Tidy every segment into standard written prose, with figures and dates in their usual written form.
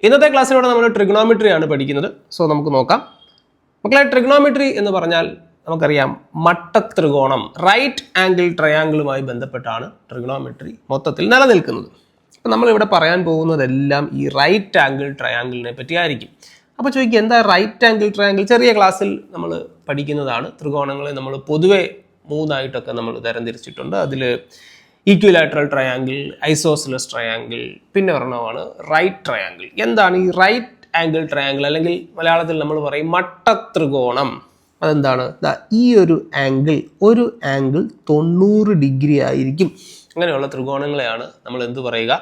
ഇന്നത്തെ ക്ലാസ്സിലൂടെ നമ്മൾ ട്രിഗണോമെട്രി ആണ് പഠിക്കുന്നത്. സോ നമുക്ക് നോക്കാം. മക്കളെ, ട്രിഗണോമെട്രി എന്ന് പറഞ്ഞാൽ നമുക്കറിയാം മട്ടത്രികോണം, റൈറ്റ് ആംഗിൾ ട്രയാങ്കിളുമായി ബന്ധപ്പെട്ടാണ് ട്രിഗണോമെട്രി മൊത്തത്തിൽ നിലനിൽക്കുന്നത്. അപ്പം നമ്മളിവിടെ പറയാൻ പോകുന്നതെല്ലാം ഈ റൈറ്റ് ആംഗിൾ ട്രയാങ്കിളിനെ പറ്റിയായിരിക്കും. അപ്പോൾ ചോദിക്കുക, എന്താ റൈറ്റ് ആംഗിൾ ട്രയാങ്കിൾ? ചെറിയ ക്ലാസ്സിൽ നമ്മൾ പഠിക്കുന്നതാണ്. ത്രികോണങ്ങളെ നമ്മൾ പൊതുവെ മൂന്നായിട്ടൊക്കെ നമ്മൾ തരംതിരിച്ചിട്ടുണ്ട്. അതിൽ ഈക്വിലാറ്ററൽ ട്രയാങ്കിൾ, ഐസോസിലസ് ട്രയാങ്കിൾ, പിന്നെ ഒരെണ്ണമാണ് റൈറ്റ് ട്രയാങ്കിൾ. എന്താണ് ഈ റൈറ്റ് ആംഗിൾ ട്രയാങ്കിൾ? അല്ലെങ്കിൽ മലയാളത്തിൽ നമ്മൾ പറയും മട്ടത്രികോണം. അതെന്താണ്? ഈ ഒരു ആംഗിൾ 90 ഡിഗ്രി ആയിരിക്കും. അങ്ങനെയുള്ള ത്രികോണങ്ങളെയാണ് നമ്മൾ എന്ത് പറയുക?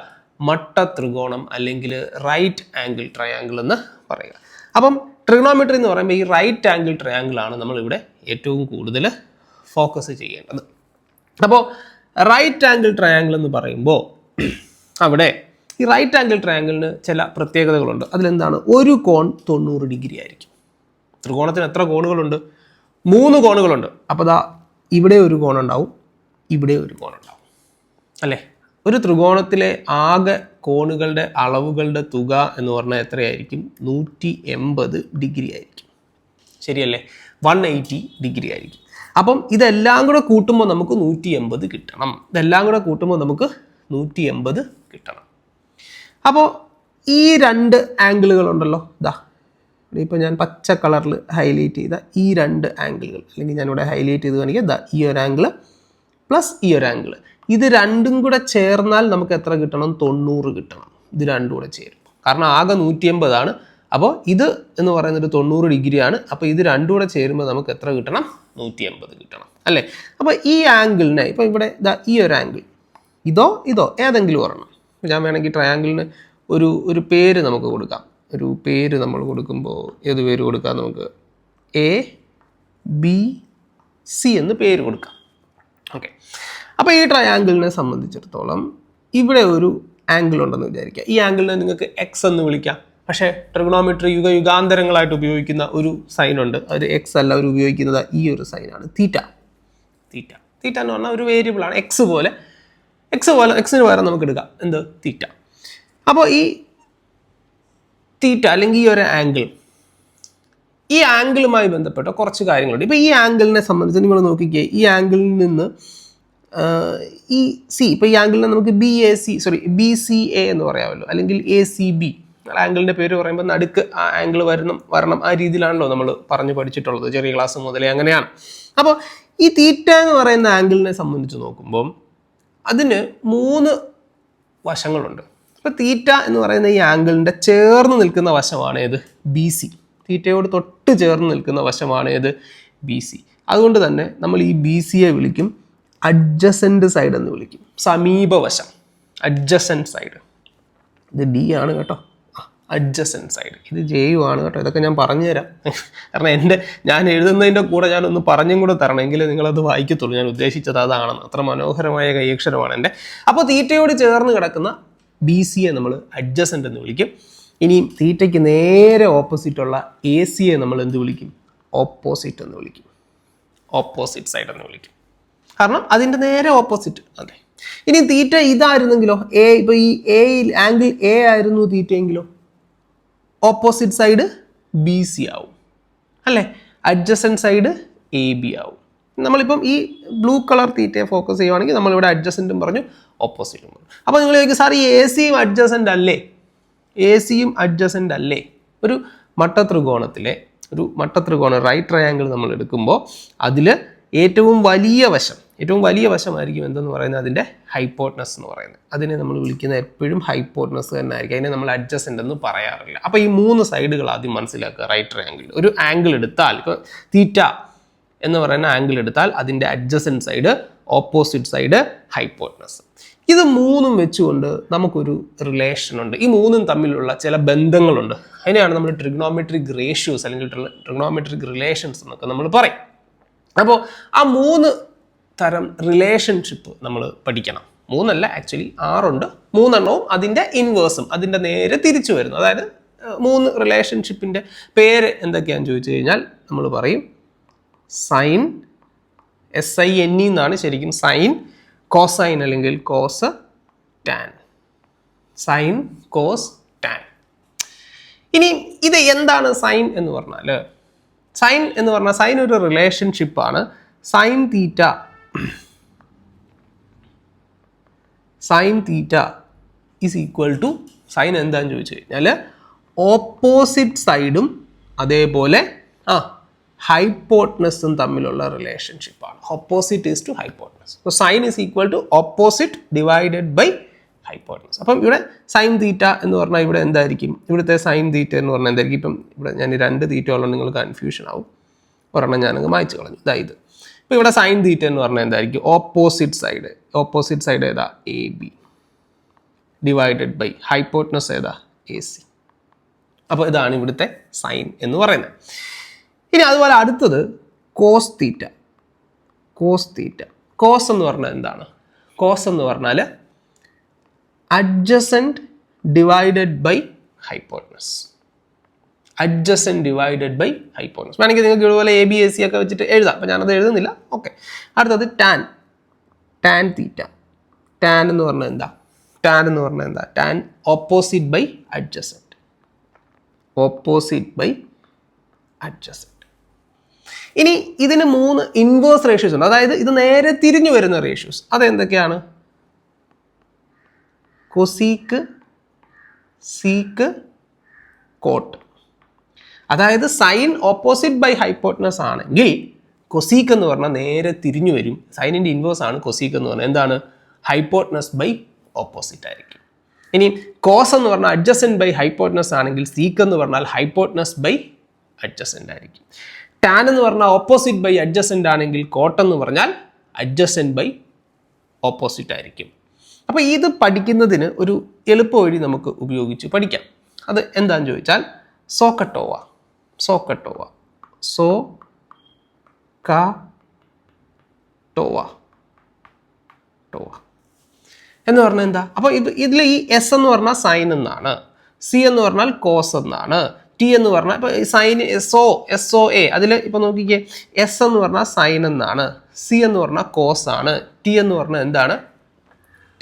മട്ടത്രികോണം അല്ലെങ്കിൽ റൈറ്റ് ആംഗിൾ ട്രയാങ്കിൾ എന്ന് പറയുക. അപ്പം ട്രിഗണോമെട്രി എന്ന് പറയുമ്പോൾ ഈ റൈറ്റ് ആംഗിൾ ട്രയാങ്കിൾ ആണ് നമ്മളിവിടെ ഏറ്റവും കൂടുതൽ ഫോക്കസ് ചെയ്യേണ്ടത്. അപ്പോൾ റൈറ്റ് ആംഗിൾ ട്രയാങ്കിൾ എന്ന് പറയുമ്പോൾ അവിടെ ഈ റൈറ്റ് ആംഗിൾ ട്രയാങ്കിളിന് ചില പ്രത്യേകതകളുണ്ട്. അതിലെന്താണ്? ഒരു കോൺ 90 ഡിഗ്രി ആയിരിക്കും. ത്രികോണത്തിന് എത്ര കോണുകളുണ്ട്? 3 കോണുകളുണ്ട്. അപ്പോൾ ദാ ഇവിടെ ഒരു കോണുണ്ടാവും, ഇവിടെ ഒരു കോണുണ്ടാവും, അല്ലേ? ഒരു ത്രികോണത്തിലെ ആകെ കോണുകളുടെ അളവുകളുടെ തുക എന്ന് പറഞ്ഞാൽ എത്രയായിരിക്കും? 180 ഡിഗ്രി ആയിരിക്കും. ശരിയല്ലേ? 180 ഡിഗ്രി ആയിരിക്കും. അപ്പം ഇതെല്ലാം കൂടെ കൂട്ടുമ്പോൾ നമുക്ക് 180 കിട്ടണം. ഇതെല്ലാം കൂടെ കൂട്ടുമ്പോൾ നമുക്ക് 180 കിട്ടണം. അപ്പോൾ ഈ രണ്ട് ആംഗിളുകളുണ്ടല്ലോ, ഇപ്പോൾ ഞാൻ പച്ച കളറിൽ ഹൈലൈറ്റ് ചെയ്ത ഈ രണ്ട് ആംഗിളുകൾ, അല്ലെങ്കിൽ ഞാനിവിടെ ഹൈലൈറ്റ് ചെയ്ത് കാണിക്കുക, ഈ ഒരു ആംഗിള് പ്ലസ് ഈ ഒരു ആംഗിള്, ഇത് രണ്ടും കൂടെ ചേർന്നാൽ നമുക്ക് എത്ര കിട്ടണം? 90 കിട്ടണം. ഇത് രണ്ടും കൂടെ ചേരും. കാരണം ആകെ 180 ആണ്. അപ്പോൾ ഇത് എന്ന് പറയുന്നത് 90 ഡിഗ്രിയാണ്. അപ്പോൾ ഇത് രണ്ടും കൂടെ ചേരുമ്പോൾ നമുക്ക് എത്ര കിട്ടണം? 180 കിട്ടണം, അല്ലേ? അപ്പോൾ ഈ ആംഗിളിനെ, ഇപ്പോൾ ഇവിടെ ഈ ഒരു ആംഗിൾ, ഇതോ ഏതെങ്കിലും ഒരെണ്ണം, ഞാൻ വേണമെങ്കിൽ ട്രയാങ്കിളിന് ഒരു പേര് നമുക്ക് കൊടുക്കാം. ഒരു പേര് നമ്മൾ കൊടുക്കുമ്പോൾ ഏത് പേര് കൊടുക്കാം? നമുക്ക് ABC എന്ന് പേര് കൊടുക്കാം. ഓക്കെ. അപ്പോൾ ഈ ട്രയാങ്കിളിനെ സംബന്ധിച്ചിടത്തോളം ഇവിടെ ഒരു ആംഗിൾ ഉണ്ടെന്ന് വിചാരിക്കുക. ഈ ആംഗിളിനെ നിങ്ങൾക്ക് എക്സ് എന്ന് വിളിക്കാം. പക്ഷേ ട്രിഗണോമെട്രി യുഗാന്തരങ്ങളായിട്ട് ഉപയോഗിക്കുന്ന ഒരു സൈനുണ്ട്. അത് എക്സ് അല്ല, അവർ ഉപയോഗിക്കുന്നത് ഈ ഒരു സൈനാണ്, തീറ്റ എന്ന് പറഞ്ഞാൽ ഒരു വേരിയബിളാണ്. എക്സിന് പകരം നമുക്ക് എടുക്കാം എന്ത്? തീറ്റ. അപ്പോൾ ഈ തീറ്റ അല്ലെങ്കിൽ ഈ ഒരു ഈ ആംഗിളുമായി ബന്ധപ്പെട്ട കുറച്ച് കാര്യങ്ങളുണ്ട്. ഇപ്പോൾ ഈ ആംഗിളിനെ സംബന്ധിച്ച് നിങ്ങൾ നോക്കിക്കേ, ഈ ആംഗിളിൽ നിന്ന് ഈ സി, ഇപ്പോൾ ഈ ആംഗിളിനെ നമുക്ക് BCA എന്ന് പറയാമല്ലോ, അല്ലെങ്കിൽ ACB. ആംഗിളിൻ്റെ പേര് പറയുമ്പോൾ നടുക്ക് ആ ആംഗിൾ വരണം ആ രീതിയിലാണല്ലോ നമ്മൾ പറഞ്ഞു പഠിച്ചിട്ടുള്ളത്. ചെറിയ ക്ലാസ് മുതലേ അങ്ങനെയാണ്. അപ്പോൾ ഈ തീറ്റ എന്ന് പറയുന്ന ആംഗിളിനെ സംബന്ധിച്ച് നോക്കുമ്പോൾ അതിന് 3 വശങ്ങളുണ്ട്. അപ്പോൾ തീറ്റ എന്ന് പറയുന്ന ഈ ആംഗിളിൻ്റെ ചേർന്ന് നിൽക്കുന്ന വശമാണ് ഏത്? BC. തീറ്റയോട് തൊട്ട് ചേർന്ന് നിൽക്കുന്ന വശമാണ് ഏത്? BC. അതുകൊണ്ട് തന്നെ നമ്മൾ ഈ BCയെ വിളിക്കും അഡ്ജസൻറ്റ് സൈഡ് എന്ന് വിളിക്കും. സമീപവശം, അഡ്ജസൻറ്റ് സൈഡ്. ഇത് D ആണ് കേട്ടോ, അഡ്ജസൻറ്റ് സൈഡ്. ഇത് JU ആണ് കേട്ടോ. ഇതൊക്കെ ഞാൻ പറഞ്ഞുതരാം. കാരണം ഞാൻ എഴുതുന്നതിൻ്റെ കൂടെ ഞാനൊന്ന് പറഞ്ഞും കൂടെ തരണം, എങ്കിൽ നിങ്ങളത് വായിക്കത്തുള്ളൂ. ഞാൻ ഉദ്ദേശിച്ചത് അതാണെന്ന്. അത്ര മനോഹരമായ കൈയക്ഷരമാണ് എൻ്റെ. അപ്പോൾ തീറ്റയോട് ചേർന്ന് കിടക്കുന്ന BCയെ നമ്മൾ അഡ്ജസൻറ്റ് എന്ന് വിളിക്കും. ഇനിയും തീറ്റയ്ക്ക് നേരെ ഓപ്പോസിറ്റുള്ള ACയെ നമ്മൾ എന്ത് വിളിക്കും? ഓപ്പോസിറ്റ് എന്ന് വിളിക്കും. ഓപ്പോസിറ്റ് സൈഡ് എന്ന് വിളിക്കും. കാരണം അതിൻ്റെ നേരെ ഓപ്പോസിറ്റ്. അതെ. ഇനി തീറ്റ ഇതായിരുന്നെങ്കിലോ, ഇപ്പോൾ ഈ ആംഗിൾ A ആയിരുന്നു തീറ്റയെങ്കിലോ, ഓപ്പോസിറ്റ് സൈഡ് BC ആവും, അല്ലേ? അഡ്ജസൻറ്റ് സൈഡ് AB ആവും. നമ്മളിപ്പം ഈ ബ്ലൂ കളർ തീറ്റയെ ഫോക്കസ് ചെയ്യുവാണെങ്കിൽ നമ്മളിവിടെ അഡ്ജസൻറ്റും പറഞ്ഞു, ഓപ്പോസിറ്റും പറഞ്ഞു. അപ്പോൾ നിങ്ങൾ ചോദിക്കും, സാർ ഈ ACയും അഡ്ജസൻറ്റ് അല്ലേ? ഒരു മട്ടത്രികോണം റൈറ്റ് ട്രയാങ്കിൾ നമ്മൾ എടുക്കുമ്പോൾ അതിൽ ഏറ്റവും വലിയ വശമായിരിക്കും എന്തെന്ന് പറയുന്നത്? അതിൻ്റെ ഹൈപ്പോട്ടനസ് എന്ന് പറയുന്നത്. അതിനെ നമ്മൾ വിളിക്കുന്നത് എപ്പോഴും ഹൈപ്പോട്ടനസ് തന്നെ ആയിരിക്കും. അതിനെ നമ്മൾ അഡ്ജസൻറ്റ് എന്ന് പറയാറില്ല. അപ്പോൾ ഈ 3 സൈഡുകൾ ആദ്യം മനസ്സിലാക്കുക. റൈറ്റ് ട്രയാങ്കിൾ ഒരു ആംഗിൾ എടുത്താൽ, ഇപ്പോൾ തീറ്റ എന്ന് പറയുന്ന ആംഗിൾ എടുത്താൽ അതിൻ്റെ adjacent side, opposite side, hypotenuse. ഇത് 3ഉം വെച്ചുകൊണ്ട് നമുക്കൊരു റിലേഷൻ ഉണ്ട്. ഈ 3ഉം തമ്മിലുള്ള ചില ബന്ധങ്ങളുണ്ട്. അതിനെയാണ് നമ്മൾ ട്രിഗണോമെട്രിക് റേഷ്യോസ് അല്ലെങ്കിൽ ട്രിഗണോമെട്രിക് റിലേഷൻസ് എന്നൊക്കെ നമ്മൾ പറയും. അപ്പോൾ ആ 3 തരം റിലേഷൻഷിപ്പ് നമ്മൾ പഠിക്കണം. 3 അല്ല, ആക്ച്വലി 6 ഉണ്ട്. 3 എണ്ണവും അതിൻ്റെ ഇൻവേഴ്സും, അതിൻ്റെ നേരെ തിരിച്ചു വരുന്നു. അതായത് 3 റിലേഷൻഷിപ്പിൻ്റെ പേര് എന്തൊക്കെയാണെന്ന് ചോദിച്ചു കഴിഞ്ഞാൽ നമ്മൾ പറയും സൈൻ, SINE എന്നാണ് ശരിക്കും, സൈൻ, കോസൈൻ അല്ലെങ്കിൽ cos, tan. Sine, cos, tan. ഇനി ഇത് എന്താണ് സൈൻ എന്ന് പറഞ്ഞാൽ? സൈൻ എന്ന് പറഞ്ഞാൽ സൈൻ ഒരു റിലേഷൻഷിപ്പാണ്. Sine theta is equal to sine എന്താണെന്ന് ചോദിച്ചു കഴിഞ്ഞാൽ ഓപ്പോസിറ്റ് സൈഡും അതേപോലെ ഹൈപ്പോട്ടനസും തമ്മിലുള്ള റിലേഷൻഷിപ്പാണ്. Opposite is to hypotenuse. So sine is equal to opposite divided by hypotenuse. അപ്പം ഇവിടെ സൈൻ തീറ്റ എന്ന് പറഞ്ഞാൽ ഇവിടെ എന്തായിരിക്കും? ഇവിടുത്തെ സൈൻ തീറ്റ എന്ന് പറഞ്ഞാൽ എന്തായിരിക്കും? ഇപ്പം ഇവിടെ ഞാൻ 2 തീറ്റ ഉള്ളത് നിങ്ങൾ കൺഫ്യൂഷൻ ആവും. ഒരെണ്ണം ഞാനങ്ങ് മായ്ച്ചു കളഞ്ഞു. ഇതായത് ഇപ്പോൾ ഇവിടെ സൈൻ തീറ്റ എന്ന് പറഞ്ഞാൽ എന്തായിരിക്കും? ഓപ്പോസിറ്റ് സൈഡ് ഏതാ? AB ഡിവൈഡഡ് ബൈ ഹൈപ്പോട്ടനസ് ഏതാ? AC. അപ്പോൾ ഇതാണ് ഇവിടുത്തെ സൈൻ എന്ന് പറയുന്നത്. ഇനി അതുപോലെ അടുത്തത് കോസ് തീറ്റ. കോസ് എന്ന് പറഞ്ഞാൽ എന്താണ്? കോസ് എന്ന് പറഞ്ഞാൽ അഡ്ജസൻറ്റ് ഡിവൈഡഡ് ബൈ ഹൈപ്പോട്ടനസ്. വേണമെങ്കിൽ നിങ്ങൾക്ക് ഇതുപോലെ ABC ഒക്കെ വെച്ചിട്ട് എഴുതാം. അപ്പോൾ ഞാനത് എഴുതുന്നില്ല. ഓക്കെ. അടുത്തത് ടാൻ തീറ്റ. ടാൻ എന്ന് പറഞ്ഞാൽ എന്താ? Tan opposite by adjacent. ഇനി ഇതിന് 3 ഇൻവേഴ്സ് റേഷ്യോസ് ഉണ്ട്. അതായത് ഇത് നേരെ തിരിഞ്ഞു വരുന്ന റേഷ്യോസ്. അതെന്തൊക്കെയാണ്? Cosec, sec, cot. അതായത് സൈൻ ഓപ്പോസിറ്റ് ബൈ ഹൈപ്പോട്ടനസ് ആണെങ്കിൽ കൊസീക്ക് എന്ന് പറഞ്ഞാൽ നേരെ തിരിഞ്ഞു വരും. സൈനിൻ്റെ ഇൻവേഴ്സ് ആണ് കൊസീക്ക് എന്ന് പറഞ്ഞാൽ എന്താണ്? ഹൈപ്പോട്ടനസ് ബൈ ഓപ്പോസിറ്റ് ആയിരിക്കും. ഇനി കോസ് എന്ന് പറഞ്ഞാൽ അഡ്ജസൻറ്റ് ബൈ ഹൈപ്പോട്ടനസ് ആണെങ്കിൽ സീക്ക് എന്ന് പറഞ്ഞാൽ ഹൈപ്പോട്ടനസ് ബൈ അഡ്ജസൻറ്റ് ആയിരിക്കും. ടാൻ എന്ന് പറഞ്ഞാൽ ഓപ്പോസിറ്റ് ബൈ അഡ്ജസൻറ്റ് ആണെങ്കിൽ കോട്ട് എന്ന് പറഞ്ഞാൽ അഡ്ജസൻറ്റ് ബൈ ഓപ്പോസിറ്റ് ആയിരിക്കും. അപ്പോൾ ഇത് പഠിക്കുന്നതിന് ഒരു എളുപ്പ വഴി നമുക്ക് ഉപയോഗിച്ച് പഠിക്കാം. അത് എന്താണെന്ന് ചോദിച്ചാൽ സോക്കട്ടോവ എന്ന് പറഞ്ഞാൽ എന്താ? അപ്പോൾ ഇതിൽ ഈ എസ് എന്ന് പറഞ്ഞാൽ സൈൻ എന്നാണ്, സി എന്ന് പറഞ്ഞാൽ കോസ് എന്നാണ്, ടി എന്ന് പറഞ്ഞാൽ ഇപ്പോൾ സൈൻ SO അതിൽ ഇപ്പോൾ നോക്കിക്കേ, എസ് എന്ന് പറഞ്ഞാൽ സൈൻ എന്നാണ്, സി എന്ന് പറഞ്ഞാൽ കോസ് ആണ്, ടി എന്ന് പറഞ്ഞാൽ എന്താണ്?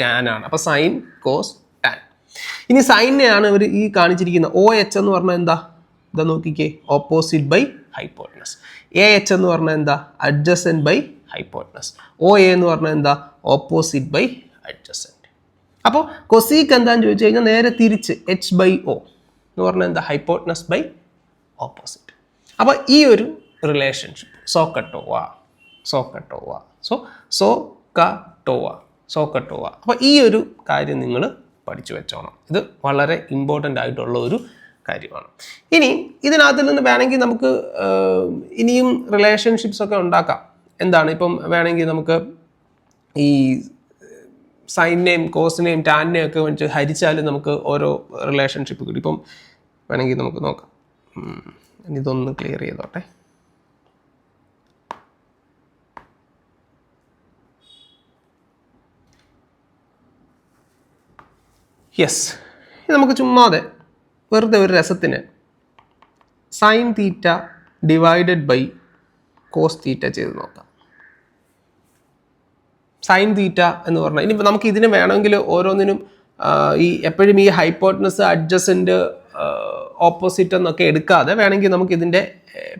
ടാൻ ആണ്. അപ്പോൾ സൈൻ, കോസ്, ടാൻ. ഇനി സൈനെയാണ് ഇവർ ഈ കാണിച്ചിരിക്കുന്നത്. OH എന്ന് പറഞ്ഞാൽ എന്താ? ഇതാ നോക്കിക്കേ, ഓപ്പോസിറ്റ് ബൈ ഹൈപ്പോട്ടനസ്. AH എന്ന് പറഞ്ഞാൽ എന്താ? Adjacent by hypotenuse. OA എന്ന് പറഞ്ഞാൽ എന്താ? Opposite by adjacent. അപ്പോൾ കൊസീക്ക് എന്താന്ന് ചോദിച്ചു കഴിഞ്ഞാൽ നേരെ തിരിച്ച് H/O എന്ന് പറഞ്ഞാൽ എന്താ? Hypotenuse by opposite. അപ്പോൾ ഈ ഒരു റിലേഷൻഷിപ്പ് സോക്കട്ടോവ. അപ്പോൾ ഈ ഒരു കാര്യം നിങ്ങൾ പഠിച്ചു വെച്ചോണം. ഇത് വളരെ ഇമ്പോർട്ടൻ്റ് ആയിട്ടുള്ള ഒരു കാര്യമാണ്. ഇനി ഇതിനകത്ത് നിന്ന് വേണമെങ്കിൽ നമുക്ക് ഇനിയും റിലേഷൻഷിപ്സ് ഒക്കെ ഉണ്ടാക്കാം. എന്താണ്? ഇപ്പം വേണമെങ്കിൽ നമുക്ക് ഈ സൈനിനെയും കോസിനെയും ടാനിനെയും ഒക്കെ വെച്ച് ഹരിച്ചാൽ നമുക്ക് ഓരോ റിലേഷൻഷിപ്പ് കിട്ടും. ഇപ്പം വേണമെങ്കിൽ നമുക്ക് നോക്കാം. ഇതൊന്ന് ക്ലിയർ ചെയ്തോട്ടെ. യെസ്, നമുക്ക് ചുമ്മാതെ വെറുതെ ഒരു രസത്തിന് sine theta divided by cos theta ചെയ്ത് നോക്കാം. സൈൻ തീറ്റ എന്ന് പറഞ്ഞാൽ ഇനിയിപ്പോൾ നമുക്ക് ഇതിന് വേണമെങ്കിൽ ഓരോന്നിനും ഈ എപ്പോഴും ഈ ഹൈപ്പോട്ടനസ്, അഡ്ജസൻറ്റ്, ഓപ്പോസിറ്റ് എന്നൊക്കെ എടുക്കാതെ വേണമെങ്കിൽ നമുക്ക് ഇതിൻ്റെ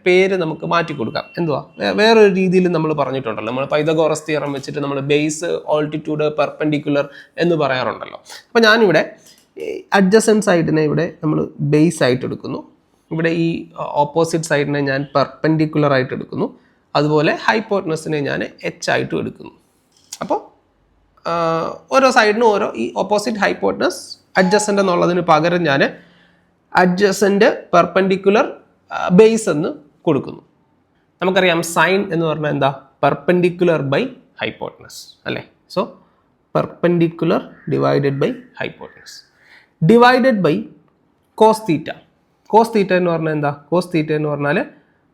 പേര് നമുക്ക് മാറ്റി കൊടുക്കാം. എന്തുവാ? വേറൊരു രീതിയിൽ നമ്മൾ പറഞ്ഞിട്ടുണ്ടല്ലോ. നമ്മൾ പൈതഗോറസ് തിയറം വെച്ചിട്ട് നമ്മൾ ബേസ്, ഓൾട്ടിറ്റ്യൂഡ്, പെർപെൻഡിക്കുലർ എന്ന് പറയാറുണ്ടല്ലോ. അപ്പോൾ ഞാനിവിടെ അഡ്ജസൻറ്റ് സൈഡിനെ ഇവിടെ നമ്മൾ ബേസ് ആയിട്ട് എടുക്കുന്നു. ഇവിടെ ഈ ഓപ്പോസിറ്റ് സൈഡിനെ ഞാൻ പെർപെൻഡിക്കുലർ ആയിട്ട് എടുക്കുന്നു. അതുപോലെ ഹൈപ്പോട്ടനസിനെ ഞാൻ H ആയിട്ടും എടുക്കുന്നു. അപ്പോൾ ഓരോ സൈഡിനും ഓരോ ഈ ഓപ്പോസിറ്റ്, ഹൈപ്പോട്ടനസ്, അഡ്ജസൻ്റ് എന്നുള്ളതിന് പകരം ഞാൻ അഡ്ജസൻ്റ്, പെർപെൻഡിക്കുലർ, ബേസ് എന്ന് കൊടുക്കുന്നു. നമുക്കറിയാം സൈൻ എന്ന് പറഞ്ഞാൽ എന്താ? പെർപെൻഡിക്കുലർ ബൈ ഹൈപ്പോട്ടനസ് അല്ലേ? So perpendicular divided by hypotenuse divided by cos theta. Cos theta എന്ന് പറഞ്ഞാൽ എന്താ? കോസ് തീറ്റ എന്ന് പറഞ്ഞാൽ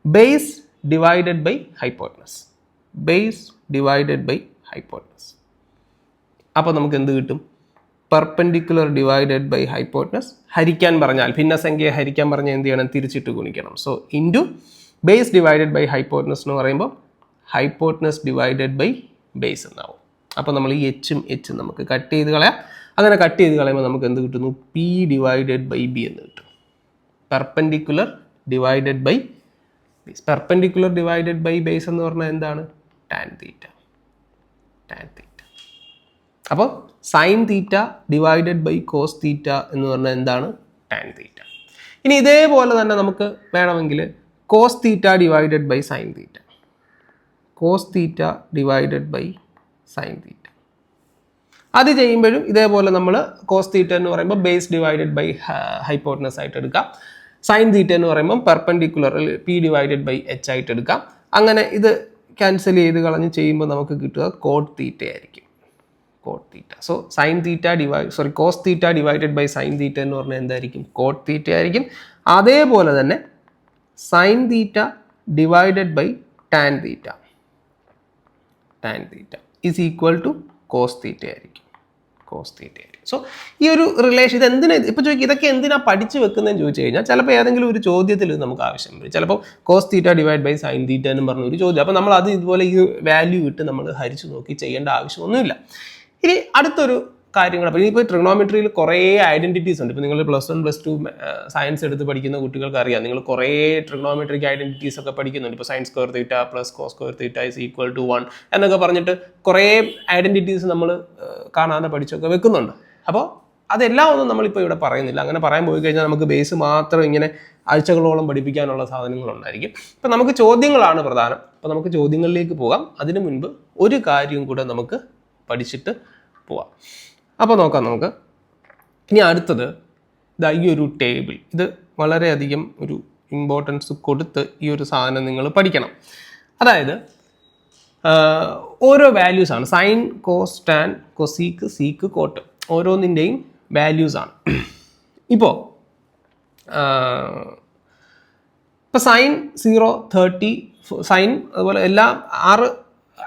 ബേസ് ഡിവൈഡഡ് ബൈ ഹൈപ്പോട്ടനസ്. അപ്പോൾ നമുക്ക് എന്ത് കിട്ടും? Perpendicular divided by hypotenuse. ഹരിക്കാൻ പറഞ്ഞാൽ, ഭിന്നസംഖ്യയെ ഹരിക്കാൻ പറഞ്ഞാൽ എന്ത് ചെയ്യണം? തിരിച്ചിട്ട് ഗുണിക്കണം. So into base divided by hypotenuse എന്ന് പറയുമ്പോൾ ഹൈപ്പോട്ടനസ് ഡിവൈഡഡ് ബൈ ബേസ് എന്നാവും. അപ്പോൾ നമ്മൾ ഈ എച്ചും നമുക്ക് കട്ട് ചെയ്ത് കളയാം. അങ്ങനെ കട്ട് ചെയ്ത് കളയുമ്പോൾ നമുക്ക് എന്ത് കിട്ടുന്നു? P ഡിവൈഡഡ് ബൈ B എന്ന് കിട്ടും. Perpendicular divided by base. Perpendicular divided by base എന്ന് പറഞ്ഞാൽ എന്താണ്? Tan theta. അപ്പോൾ sine theta divided by cos theta എന്ന് പറഞ്ഞാൽ എന്താണ്? Tan theta. ഇനി ഇതേപോലെ തന്നെ നമുക്ക് വേണമെങ്കിൽ cos theta divided by sine theta. Cos theta divided by sine theta. അത് ചെയ്യുമ്പോഴും ഇതേപോലെ നമ്മൾ കോസ് തീറ്റ എന്ന് പറയുമ്പോൾ ബേസ് ഡിവൈഡഡ് ബൈ ഹൈപ്പോട്ടനസ് ആയിട്ട് എടുക്കാം. സൈൻ തീറ്റ എന്ന് പറയുമ്പോൾ perpendicular P divided by H ആയിട്ട് എടുക്കാം. അങ്ങനെ ഇത് ക്യാൻസൽ ചെയ്ത് കളഞ്ഞ് ചെയ്യുമ്പോൾ നമുക്ക് കിട്ടുക കോട്ട് തീറ്റ ആയിരിക്കും. Cot theta. So sine theta cos theta divided by sine theta എന്ന് പറഞ്ഞാൽ എന്തായിരിക്കും? കോട്ട് തീറ്റ ആയിരിക്കും. അതേപോലെ തന്നെ sine theta divided by tan theta is equal to cos theta ആയിരിക്കും. സോ ഈ ഒരു റിലേഷൻ ഇത് എന്തിനാ ഇപ്പോൾ ചോദിക്കും, ഇതൊക്കെ എന്തിനാ പഠിച്ചു വെക്കുന്നതെന്ന് ചോദിച്ചു കഴിഞ്ഞാൽ ചിലപ്പോൾ ഏതെങ്കിലും ഒരു ചോദ്യത്തിൽ നമുക്ക് ആവശ്യം വരും. ചിലപ്പോൾ cos theta divide by sine theta എന്നും പറഞ്ഞ ഒരു ചോദ്യം. അപ്പോൾ നമ്മൾ അത് ഇതുപോലെ ഈ വാല്യൂ ഇട്ട് നമ്മൾ ഹരിച്ചു നോക്കി ചെയ്യേണ്ട ആവശ്യമൊന്നുമില്ല. ഇനി അടുത്തൊരു കാര്യങ്ങൾ, അപ്പോൾ ഇപ്പോൾ ട്രിഗണോമെട്രിയിൽ കുറേ ഐഡൻറ്റിറ്റീസ് ഉണ്ട്. ഇപ്പോൾ നിങ്ങൾ +1 +2 സയൻസ് എടുത്ത് പഠിക്കുന്ന കുട്ടികൾക്ക് അറിയാം, നിങ്ങൾ കുറേ ട്രിഗണോമെട്രിക് ഐഡൻറ്റിറ്റീസ് ഒക്കെ പഠിക്കുന്നുണ്ട്. ഇപ്പോൾ sine square theta plus cos square theta is equal to 1 എന്നൊക്കെ പറഞ്ഞിട്ട് കുറേ ഐഡൻറ്റിറ്റീസ് നമ്മൾ കാണാതെ പഠിച്ചൊക്കെ വെക്കുന്നുണ്ട്. അപ്പോൾ അതെല്ലാം ഒന്നും നമ്മളിപ്പോൾ ഇവിടെ പറയുന്നില്ല. അങ്ങനെ പറയാൻ പോയി കഴിഞ്ഞാൽ നമുക്ക് ബേസ് മാത്രം ഇങ്ങനെ ആഴ്ചകളോളം പഠിപ്പിക്കാനുള്ള സാധനങ്ങളുണ്ടായിരിക്കും. ഇപ്പം നമുക്ക് ചോദ്യങ്ങളാണ് പ്രധാനം. അപ്പോൾ നമുക്ക് ചോദ്യങ്ങളിലേക്ക് പോകാം. അതിനു മുൻപ് ഒരു കാര്യം കൂടെ നമുക്ക് പഠിച്ചിട്ട് പോവാം. അപ്പോൾ നോക്കാം നമുക്ക്. ഇനി അടുത്തത് ഈ ഒരു ടേബിൾ, ഇത് വളരെയധികം ഒരു ഇമ്പോർട്ടൻസ് കൊടുത്ത് ഈ ഒരു സാധനം നിങ്ങൾ പഠിക്കണം. അതായത് ഓരോ വാല്യൂസാണ്. Sine, cos, tan, cosec, sec, cot, ഓരോന്നിൻ്റെയും വാല്യൂസാണ്. ഇപ്പോൾ സൈൻ 0, 30, സൈൻ അതുപോലെ എല്ലാ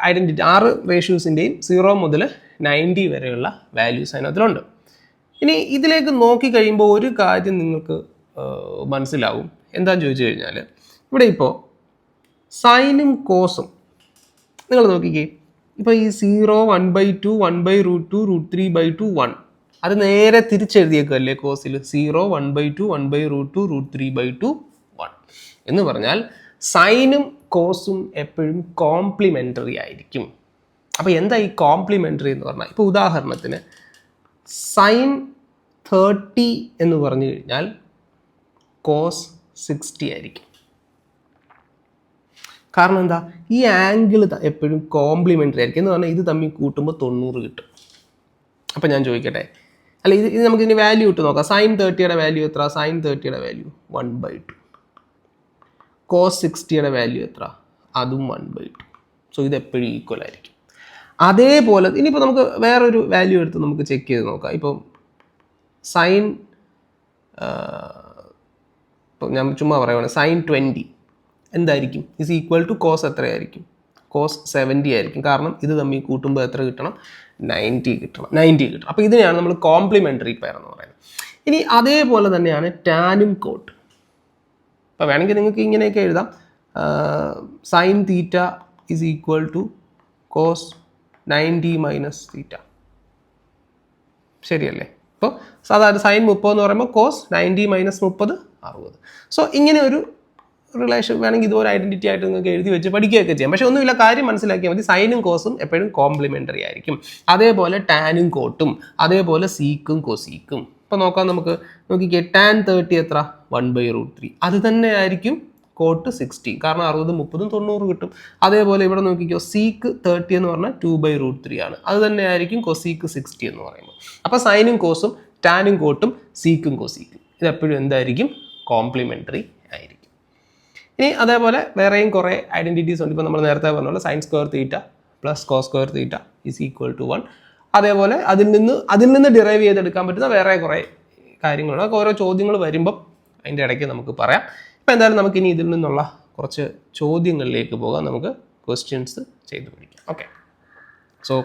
6 റേഷ്യൂസിൻ്റെയും 0 മുതൽ 90 വരെയുള്ള വാല്യൂസ് അതിനകത്തിലുണ്ട്. ഇനി ഇതിലേക്ക് നോക്കിക്കഴിയുമ്പോൾ ഒരു കാര്യം നിങ്ങൾക്ക് മനസ്സിലാവും. എന്താണെന്ന് ചോദിച്ചു കഴിഞ്ഞാൽ ഇവിടെ ഇപ്പോൾ സൈനും കോസും നിങ്ങൾ നോക്കിക്കേ. ഇപ്പോൾ ഈ 0, 1/2, 1/√2, √3/2, 1 അത് നേരെ തിരിച്ചെഴുതിയേക്കല്ലേ കോസിൽ. 0, 1/2, 1/√2, √3/2, 1 എന്ന് പറഞ്ഞാൽ സൈനും കോസും എപ്പോഴും കോംപ്ലിമെൻ്ററി ആയിരിക്കും. അപ്പോൾ എന്താ ഈ കോംപ്ലിമെൻ്ററി എന്ന് പറഞ്ഞാൽ, ഇപ്പോൾ ഉദാഹരണത്തിന് സൈൻ 30 എന്ന് പറഞ്ഞു കഴിഞ്ഞാൽ കോസ് 60 ആയിരിക്കും. കാരണം എന്താ? ഈ ആംഗിൾ എപ്പോഴും കോംപ്ലിമെൻ്ററി ആയിരിക്കും. എന്ന് പറഞ്ഞാൽ ഇത് തമ്മിൽ കൂട്ടുമ്പോൾ 90 കിട്ടും. അപ്പം ഞാൻ ചോദിക്കട്ടെ, അല്ല ഇത് നമുക്ക് ഇതിന് വാല്യൂ ഇട്ട് നോക്കാം. സൈൻ 30യുടെ വാല്യൂ എത്ര? സൈൻ 30യുടെ വാല്യൂ 1/2. കോസ് 60യുടെ വാല്യൂ എത്ര? അതും 1/2. സോ ഇത് എപ്പോഴും ഈക്വൽ ആയിരിക്കും. അതേപോലെ ഇനിയിപ്പോൾ നമുക്ക് വേറൊരു വാല്യൂ എടുത്ത് നമുക്ക് ചെക്ക് ചെയ്ത് നോക്കാം. ഇപ്പം സൈൻ, ഇപ്പോൾ ഞാൻ ചുമ്മാ പറയുവാണ്, സൈൻ 20 എന്തായിരിക്കും? ഈസ് ഈക്വൽ ടു കോസ് എത്രയായിരിക്കും? കോസ് 70 ആയിരിക്കും. കാരണം ഇത് തമ്മിൽ കൂട്ടുമ്പോൾ എത്ര കിട്ടണം? 90 കിട്ടണം. അപ്പോൾ ഇതിനെയാണ് നമ്മൾ കോംപ്ലിമെൻ്ററി പെയർ എന്ന് പറയുന്നത്. ഇനി അതേപോലെ തന്നെയാണ് ടാനും കോട്ട്. അപ്പോൾ വേണമെങ്കിൽ നിങ്ങൾക്ക് ഇങ്ങനെയൊക്കെ എഴുതാം. Sine theta is equal to cos 90 minus theta. ശരിയല്ലേ? ഇപ്പോൾ സാധാരണ സൈൻ 30 എന്ന് പറയുമ്പോൾ കോസ് 90 മൈനസ് 30 60. സോ ഇങ്ങനെ ഒരു റിലേഷൻ വേണമെങ്കിൽ ഇതുപോലെ ഐഡൻറ്റിറ്റി ആയിട്ട് നിങ്ങൾക്ക് എഴുതി വെച്ച് പഠിക്കുകയൊക്കെ ചെയ്യാം. പക്ഷേ ഒന്നുമില്ല, കാര്യം മനസ്സിലാക്കിയാൽ മതി. സൈനും കോസും എപ്പോഴും കോംപ്ലിമെൻ്ററി ആയിരിക്കും. അതേപോലെ ടാനും കോട്ടും, അതേപോലെ സീക്കും കൊസീക്കും. ഇപ്പോൾ നോക്കാം നമുക്ക്. നോക്കിക്കേ, ടാൻ 30 എത്ര? 1/√3. അത് തന്നെ ആയിരിക്കും കോട്ട് 60. കാരണം 60, 30, 90 കിട്ടും. അതേപോലെ ഇവിടെ നോക്കിക്കോ, സീക്ക് 30 എന്ന് പറഞ്ഞാൽ 2/√3 ആണ്. അത് തന്നെ ആയിരിക്കും കൊസീക്ക് 60 എന്ന് പറയുമ്പോൾ. അപ്പോൾ സൈനും കോസും ടാനും കോട്ടും സീക്കും കൊസീക്കും ഇതെപ്പോഴും എന്തായിരിക്കും? കോംപ്ലിമെൻ്ററി ആയിരിക്കും. ഇനി അതേപോലെ വേറെയും കുറേ ഐഡൻറ്റിറ്റീസ് ഉണ്ട്. ഇപ്പോൾ നമ്മൾ നേരത്തെ പറഞ്ഞ പോലെ sine square theta plus cos square theta is equal to 1. അതേപോലെ അതിൽ നിന്ന് ഡിറൈവ് ചെയ്തെടുക്കാൻ പറ്റുന്ന വേറെ കുറേ കാര്യങ്ങളുണ്ട്. അതൊക്കെ ഓരോ ചോദ്യങ്ങൾ വരുമ്പം അതിൻ്റെ ഇടയ്ക്ക് നമുക്ക് പറയാം. ഇപ്പോൾ എന്തായാലും നമുക്കിനി ഇതിൽ നിന്നുള്ള കുറച്ച് ചോദ്യങ്ങളിലേക്ക് പോകാം. നമുക്ക് ക്വസ്റ്റ്യൻസ് ചെയ്ത് പഠിക്കാം. ഓക്കെ, സോ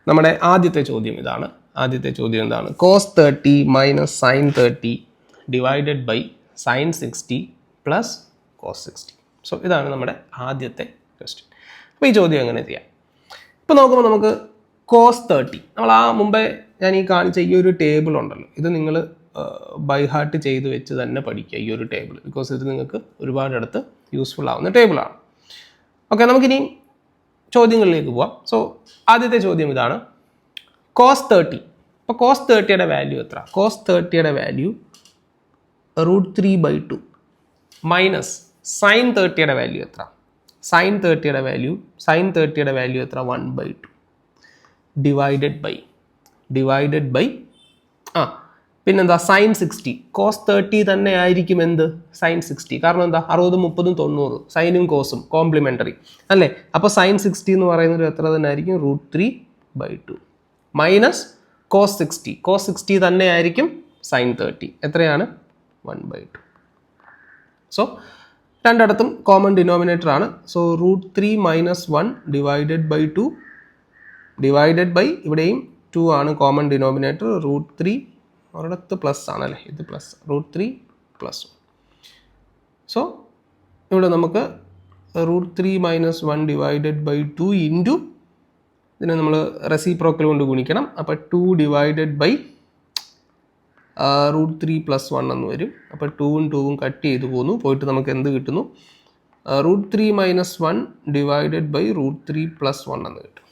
നമ്മുടെ ആദ്യത്തെ ചോദ്യം ഇതാണ്. ആദ്യത്തെ ചോദ്യം എന്താണ്? Cos 30 minus sine 30 divided by sine 60 plus cos 60. So ഇതാണ് നമ്മുടെ ആദ്യത്തെ ക്വസ്റ്റ്യൻ. അപ്പോൾ ഈ ചോദ്യം എങ്ങനെ ചെയ്യാം? ഇപ്പോൾ നോക്കുമ്പോൾ നമുക്ക് കോസ് 30, നമ്മൾ മുമ്പേ ഞാൻ ഈ കാണിച്ച ഈ ഒരു ടേബിൾ ഉണ്ടല്ലോ, ഇത് നിങ്ങൾ ബൈ ഹാർട്ട് ചെയ്ത് വെച്ച് തന്നെ പഠിക്കുക ഈ ഒരു ടേബിൾ, ബിക്കോസ് ഇത് നിങ്ങൾക്ക് ഒരുപാടടുത്ത് യൂസ്ഫുൾ ആവുന്ന ടേബിളാണ്. ഓക്കെ, നമുക്കിനി ചോദ്യങ്ങളിലേക്ക് പോവാം. സോ ആദ്യത്തെ ചോദ്യം ഇതാണ്, കോസ് 30. അപ്പോൾ കോസ് 30യുടെ വാല്യൂ എത്ര? കോസ് 30യുടെ വാല്യൂ √3/2 മൈനസ് സൈൻ 30യുടെ വാല്യൂ എത്ര? സൈൻ 30യുടെ വാല്യൂ എത്ര? 1/2 ഡിവൈഡഡ് ബൈ പിന്നെന്താ സൈൻ 60. കോസ് 30 തന്നെ ആയിരിക്കും എന്ത്? സൈൻ 60. കാരണം എന്താ? 60, 30, 90 സൈനും കോസും കോംപ്ലിമെൻ്ററി അല്ലേ? അപ്പോൾ സൈൻ 60 എന്ന് പറയുന്നത് എത്ര തന്നെ ആയിരിക്കും? √3/2 മൈനസ് കോസ് 60. കോസ് 60 തന്നെ ആയിരിക്കും സൈൻ 30. എത്രയാണ്? 1/2. സോ രണ്ടിടത്തും കോമൺ ഡിനോമിനേറ്റർ ആണ്. So √3 - 1 divided by 2 divided by ഇവിടെയും 2 ആണ് കോമൺ ഡിനോമിനേറ്റർ. √3 ഒരിടത്ത് പ്ലസ് ആണല്ലേ, ഇത് പ്ലസ്, √3 + 1. സോ ഇവിടെ നമുക്ക് √3 - 1 ഡിവൈഡഡ് ബൈ 2 ഇൻറ്റു ഇതിനെ നമ്മൾ റെസിപ്രോക്കൽ കൊണ്ട് ഗുണിക്കണം. അപ്പോൾ 2 ഡിവൈഡഡ് ബൈ √3 + 1 എന്ന് വരും. അപ്പോൾ 2ഉം 2ഉം കട്ട് ചെയ്ത് പോകുന്നു, പോയിട്ട് നമുക്ക് എന്ത് കിട്ടുന്നു? √3 - 1 ഡിവൈഡഡ് ബൈ √3 + 1 എന്ന് കിട്ടും.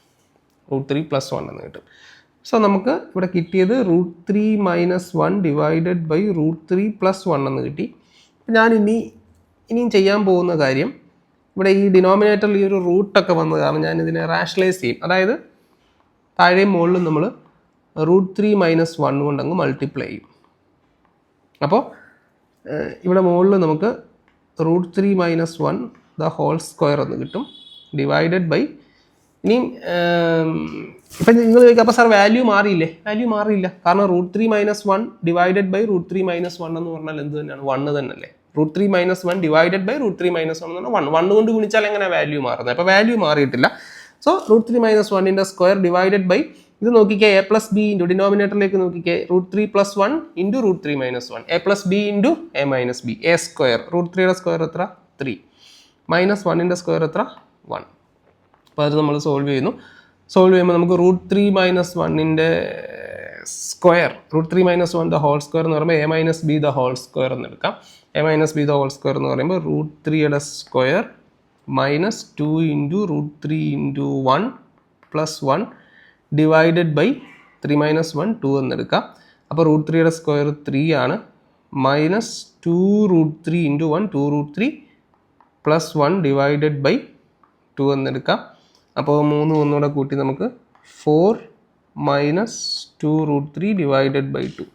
√3 + 1 എന്ന് കിട്ടും. സോ നമുക്ക് ഇവിടെ കിട്ടിയത് √3 - 1 ഡിവൈഡഡ് ബൈ √3 + 1 എന്ന് കിട്ടി. ഞാൻ ഇനിയും ചെയ്യാൻ പോകുന്ന കാര്യം, ഇവിടെ ഈ ഡിനോമിനേറ്ററിൽ ഈ ഒരു റൂട്ടൊക്കെ വന്നത് കാരണം ഞാൻ ഇതിനെ റാഷണലൈസ് ചെയ്യും. അതായത് താഴെയും മുകളിലും നമ്മൾ √3 - 1 കൊണ്ട് അങ്ങ് മൾട്ടിപ്ലൈ ചെയ്യും. അപ്പോൾ ഇവിടെ മുകളിൽ നമുക്ക് √3 - 1 ദ ഹോൾ സ്ക്വയർ എന്ന് കിട്ടും, ഡിവൈഡഡ് ബൈ ഇനിയും ഇപ്പം നിങ്ങൾ ചോദിക്കുക അപ്പോൾ സാർ വാല്യൂ മാറിയില്ലേ? വാല്യൂ മാറിയില്ല, കാരണം √3 - 1 ഡിവൈഡഡ് ബൈ √3 - 1 എന്ന് പറഞ്ഞാൽ എന്ത് തന്നെയാണ്? 1 തന്നെയല്ലേ. √3 - 1 ഡിവൈഡഡ് ബൈ √3 - 1 എന്ന് പറഞ്ഞാൽ 1 കൊണ്ട് ഗുണിച്ചാൽ എങ്ങനെ വാല്യൂ മാറുന്നത്? അപ്പോൾ വാല്യൂ മാറിയിട്ടില്ല. സോ √3 - 1ൻ്റെ സ്ക്വയർ ഡിവൈഡഡ് ബൈ ഇത് നോക്കിക്കേ, a + b ഇൻറ്റു ഡിനോമിനേറ്ററിലേക്ക് നോക്കിക്കേ, √3 + 1 into √3 - 1 a + b into a - b a square. √3യുടെ സ്ക്വയർ എത്ര? 3 മൈനസ് 1ൻ്റെ സ്ക്വയർ എത്ര? 1. അപ്പോൾ അത് നമ്മൾ സോൾവ് ചെയ്യുന്നു. സോൾവ് ചെയ്യുമ്പോൾ നമുക്ക് √3 - 1ൻ്റെ സ്ക്വയർ, √3 - 1 ദ ഹോൾ സ്ക്വയർ എന്ന് പറയുമ്പോൾ a - b the whole square എന്ന് എടുക്കാം. a - b the whole square എന്ന് പറയുമ്പോൾ √3യുടെ square minus 2 into √3 into 1 + 1 divided by 3 - 1 2 എന്നെടുക്കാം. അപ്പോൾ √3യുടെ സ്ക്വയർ 3 ആണ്, മൈനസ് 2 √3 ഇൻറ്റു 1 2 √3 + 1 ഡിവൈഡഡ് ബൈ 2 എന്നെടുക്കാം. അപ്പോൾ 3 ഒന്നുകൂടെ കൂട്ടി നമുക്ക് 4 മൈനസ് 2 √3 ഡിവൈഡഡ് ബൈ 2.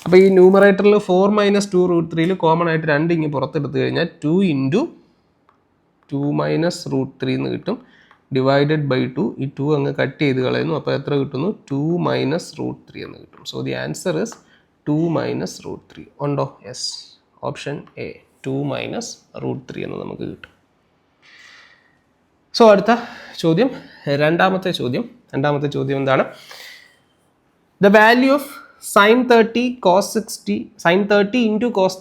അപ്പോൾ ഈ ന്യൂമറേറ്ററിൽ 4 - 2 √3 കോമൺ ആയിട്ട് 2 ഇങ്ങ് പുറത്തെടുത്ത് കഴിഞ്ഞാൽ 2 ഇൻറ്റു 2 മൈനസ് √3 എന്ന് കിട്ടും, ഡിവൈഡഡ് ബൈ 2. ഈ 2 അങ്ങ് കട്ട് ചെയ്ത് കളയുന്നു. അപ്പോൾ എത്ര കിട്ടുന്നു? 2 മൈനസ് √3 എന്ന് കിട്ടും. So the answer is 2 minus √3. ഉണ്ടോ? യെസ്, ഓപ്ഷൻ എ 2 മൈനസ് √3 എന്ന് നമുക്ക് കിട്ടും. സോ അടുത്ത ചോദ്യം, രണ്ടാമത്തെ ചോദ്യം എന്താണ്? The value of sine 30 cos 60, sine 30 into cos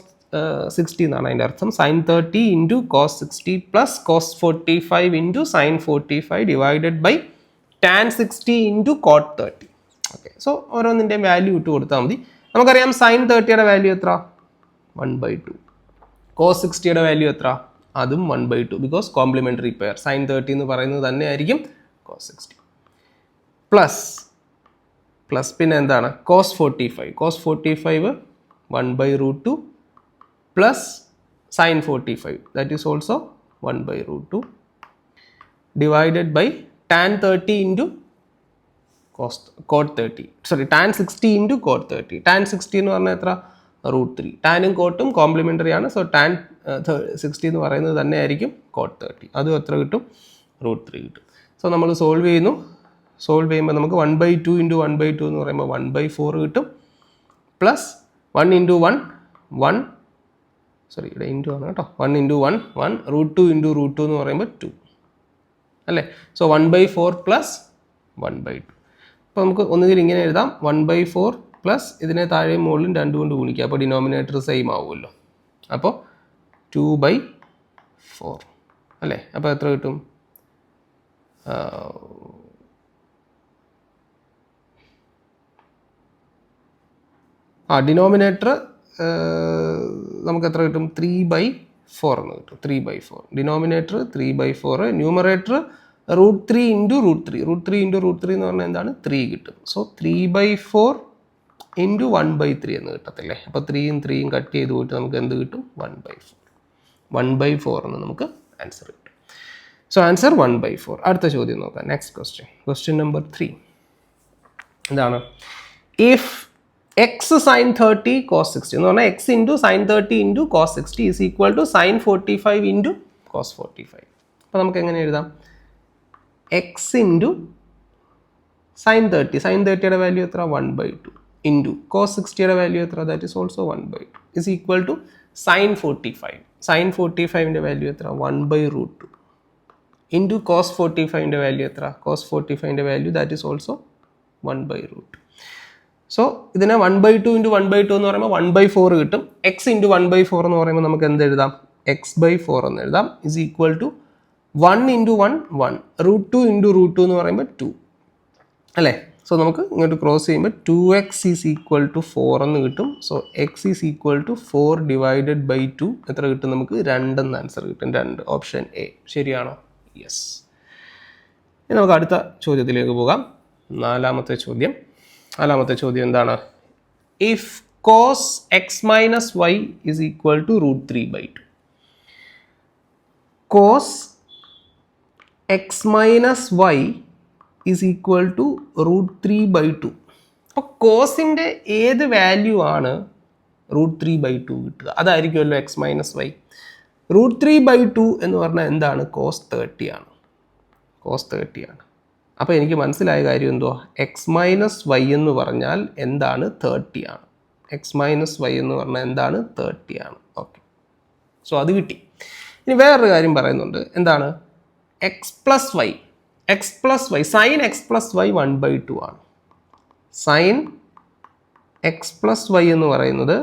60 എന്നാണ് അതിൻ്റെ അർത്ഥം. Sine 30 into cos 60 plus cos 45 into sine 45 divided by tan 60 into cot 30. Okay, so ഓരോന്നിൻ്റെയും വാല്യൂ ഇട്ട് കൊടുത്താൽ മതി. നമുക്കറിയാം സൈൻ 30യുടെ വാല്യൂ എത്ര? 1/2. കോസ് 60യുടെ വാല്യൂ എത്ര? അതും 1/2, ബിക്കോസ് കോംപ്ലിമെൻ്ററി പെയർ. സൈൻ 30 എന്ന് പറയുന്നത് തന്നെ ആയിരിക്കും കോസ് 60 പ്ലസ് പിന്നെ എന്താണ്? Cos 45. Cos 45 1/√2 plus sine 45, that is also 1/√2 divided by tan 30 into cot 30, sorry tan 60 into cot 30. Tan 60 എന്ന് പറഞ്ഞാൽ എത്ര? √3. ടാനും കോട്ടും കോംപ്ലിമെൻ്ററി ആണ്. സോ ടാൻ 60 എന്ന് പറയുന്നത് തന്നെ ആയിരിക്കും കോട്ട് 30. അതും എത്ര കിട്ടും? √3 കിട്ടും. സോ നമ്മൾ സോൾവ് ചെയ്യുന്നു. സോൾവ് ചെയ്യുമ്പോൾ നമുക്ക് 1/2 ഇൻറ്റു 1/2 എന്ന് പറയുമ്പോൾ 1/4 കിട്ടും, പ്ലസ് 1 ഇൻറ്റു 1 1, സോറി ഇവിടെ ഇൻറ്റു ആണ് കേട്ടോ, 1 ഇൻറ്റു 1 1, √2 ഇൻറ്റു √2 എന്ന് പറയുമ്പോൾ 2 അല്ലേ. So 1/4 plus 1/2. അപ്പോൾ നമുക്ക് ഒന്നുകിൽ ഇങ്ങനെ എഴുതാം, 1/4 പ്ലസ് ഇതിനെ താഴെയും മുകളിലും 2 കൊണ്ട് ഗുണിക്കുക. അപ്പോൾ ഡിനോമിനേറ്റർ സെയിം ആവുമല്ലോ. അപ്പോൾ 2/4 അല്ലേ. അപ്പോൾ എത്ര കിട്ടും? 2 ഡിനോമിനേറ്റർ നമുക്ക് എത്ര കിട്ടും? 3/4 എന്ന് കിട്ടും. 3/4 ഡിനോമിനേറ്റർ 3/4, ന്യൂമറേറ്റർ √3 × √3. √3 × √3 എന്ന് പറഞ്ഞാൽ എന്താണ്? 3 കിട്ടും. സോ 3/4 × 1/3 എന്ന് കിട്ടത്തില്ലേ? അപ്പോൾ 3യും 3യും കട്ട് ചെയ്ത് പോയിട്ട് നമുക്ക് എന്ത് കിട്ടും? 1/4. 1/4 എന്ന് നമുക്ക് ആൻസർ കിട്ടും. So answer 1/4. അടുത്ത ചോദ്യം നോക്കാം. നെക്സ്റ്റ് ക്വസ്റ്റ്യൻ നമ്പർ 3 എന്താണ്? ഇഫ് എക്സ് സൈൻ 30 കോസ് 60 എന്ന് പറഞ്ഞാൽ x into sine 30 into cos 60 is equal to sine 45 into cos 45. അപ്പോൾ നമുക്ക് എങ്ങനെ എഴുതാം? എക്സ് ഇൻറ്റു സൈൻ 30, സൈൻ 30യുടെ വാല്യൂ എത്ര? 1/2 ഇൻറ്റു കോസ് 60യുടെ വാല്യൂ എത്ര? That is also 1/2 is equal to sine 45. Sine 45ൻ്റെ വാല്യൂ എത്ര? 1/√2 ഇൻറ്റു കോസ് 45ൻ്റെ വാല്യൂ എത്ര? കോസ് 45ൻ്റെ value that is also 1/√2. So ഇതിനെ 1/2 × 1/2 എന്ന് പറയുമ്പോൾ 1/4 കിട്ടും. എക്സ് ഇൻറ്റു 1/4 എന്ന് പറയുമ്പോൾ നമുക്ക് എന്ത് എഴുതാം? x/4 എന്ന് എഴുതാം. ഇസ് ഈക്വൽ ടു 1 × 1 1, √2 × √2 എന്ന് പറയുമ്പോൾ 2 അല്ലേ? സോ നമുക്ക് ഇങ്ങോട്ട് ക്രോസ് ചെയ്യുമ്പോൾ 2x ഈസ് ഈക്വൽ ടു 4 എന്ന് കിട്ടും. So x is equal to 4/2 എത്ര കിട്ടും? നമുക്ക് 2 എന്ന് ആൻസർ കിട്ടും. 2, ഓപ്ഷൻ എ. ശരിയാണോ? യെസ്. ഇനി നമുക്ക് അടുത്ത ചോദ്യത്തിലേക്ക് പോകാം. നാലാമത്തെ ചോദ്യം എന്താണ്? If cos x minus y is equal to √3/2. Cos x minus y is equal to √3/2. അപ്പോൾ കോസിൻ്റെ ഏത് വാല്യൂ ആണ് √3/2 കിട്ടുക? അതായിരിക്കുമല്ലോ എക്സ് മൈനസ് വൈ. √3/2 എന്ന് പറഞ്ഞാൽ എന്താണ്? കോസ് 30 ആണ്. കോസ് 30 ആണ്. അപ്പോൾ എനിക്ക് മനസ്സിലായ കാര്യം എന്തോ? എക്സ് മൈനസ് വൈ എന്ന് പറഞ്ഞാൽ എന്താണ്? 30 ആണ്. എക്സ് മൈനസ് വൈ എന്ന് പറഞ്ഞാൽ എന്താണ്? 30 ആണ്. ഓക്കെ, സോ അത് കിട്ടി. ഇനി വേറൊരു കാര്യം പറയുന്നുണ്ട്. എന്താണ്? X plus y sine x plus y 1/2 ആണ്. സൈൻ എക്സ് പ്ലസ് വൈ എന്ന് പറയുന്നത്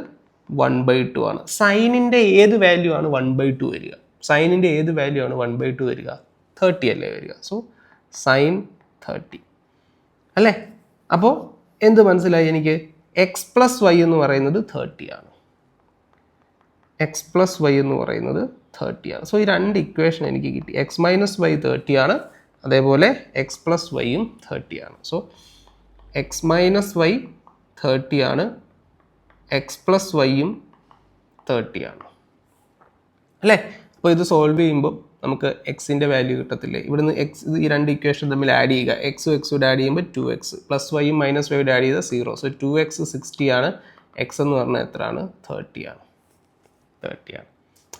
1/2 ആണ്. സൈനിൻ്റെ ഏത് വാല്യൂ ആണ് 1/2 വരിക? സൈനിൻ്റെ ഏത് വാല്യൂ ആണ് 1/2 വരിക? 30 അല്ലേ വരിക? സോ സൈൻ 30 അല്ലേ? അപ്പോൾ എന്ത് മനസ്സിലായി എനിക്ക്? എക്സ് പ്ലസ് വൈ എന്ന് പറയുന്നത് 30 ആണ്. എക്സ് പ്ലസ് വൈ എന്ന് പറയുന്നത് 30 ആണ്. സോ ഈ രണ്ട് ഇക്വേഷൻ എനിക്ക് കിട്ടി. എക്സ് മൈനസ് വൈ 30 ആണ്, അതേപോലെ എക്സ് പ്ലസ് വൈയും 30 ആണ്. സോ എക്സ് മൈനസ് വൈ 30 ആണ്, എക്സ് പ്ലസ് വൈയും 30 ആണ് അല്ലേ? അപ്പോൾ ഇത് സോൾവ് ചെയ്യുമ്പോൾ നമുക്ക് എക്സിൻ്റെ വാല്യൂ കിട്ടത്തില്ലേ? ഇവിടുന്ന് എക്സ്, ഈ രണ്ട് ഇക്വേഷൻ തമ്മിൽ ആഡ് ചെയ്യുക. എക്സും എക്സും ആഡ് ചെയ്യുമ്പോൾ 2x, പ്ലസ് വൈയും മൈനസ് വൈയും ആഡ് ചെയ്താൽ 0. സോ 2x 60 ആണ്. എക്സ് എന്ന് പറഞ്ഞാൽ എത്രയാണ്? 30 ആണ്. 30 ആണ്.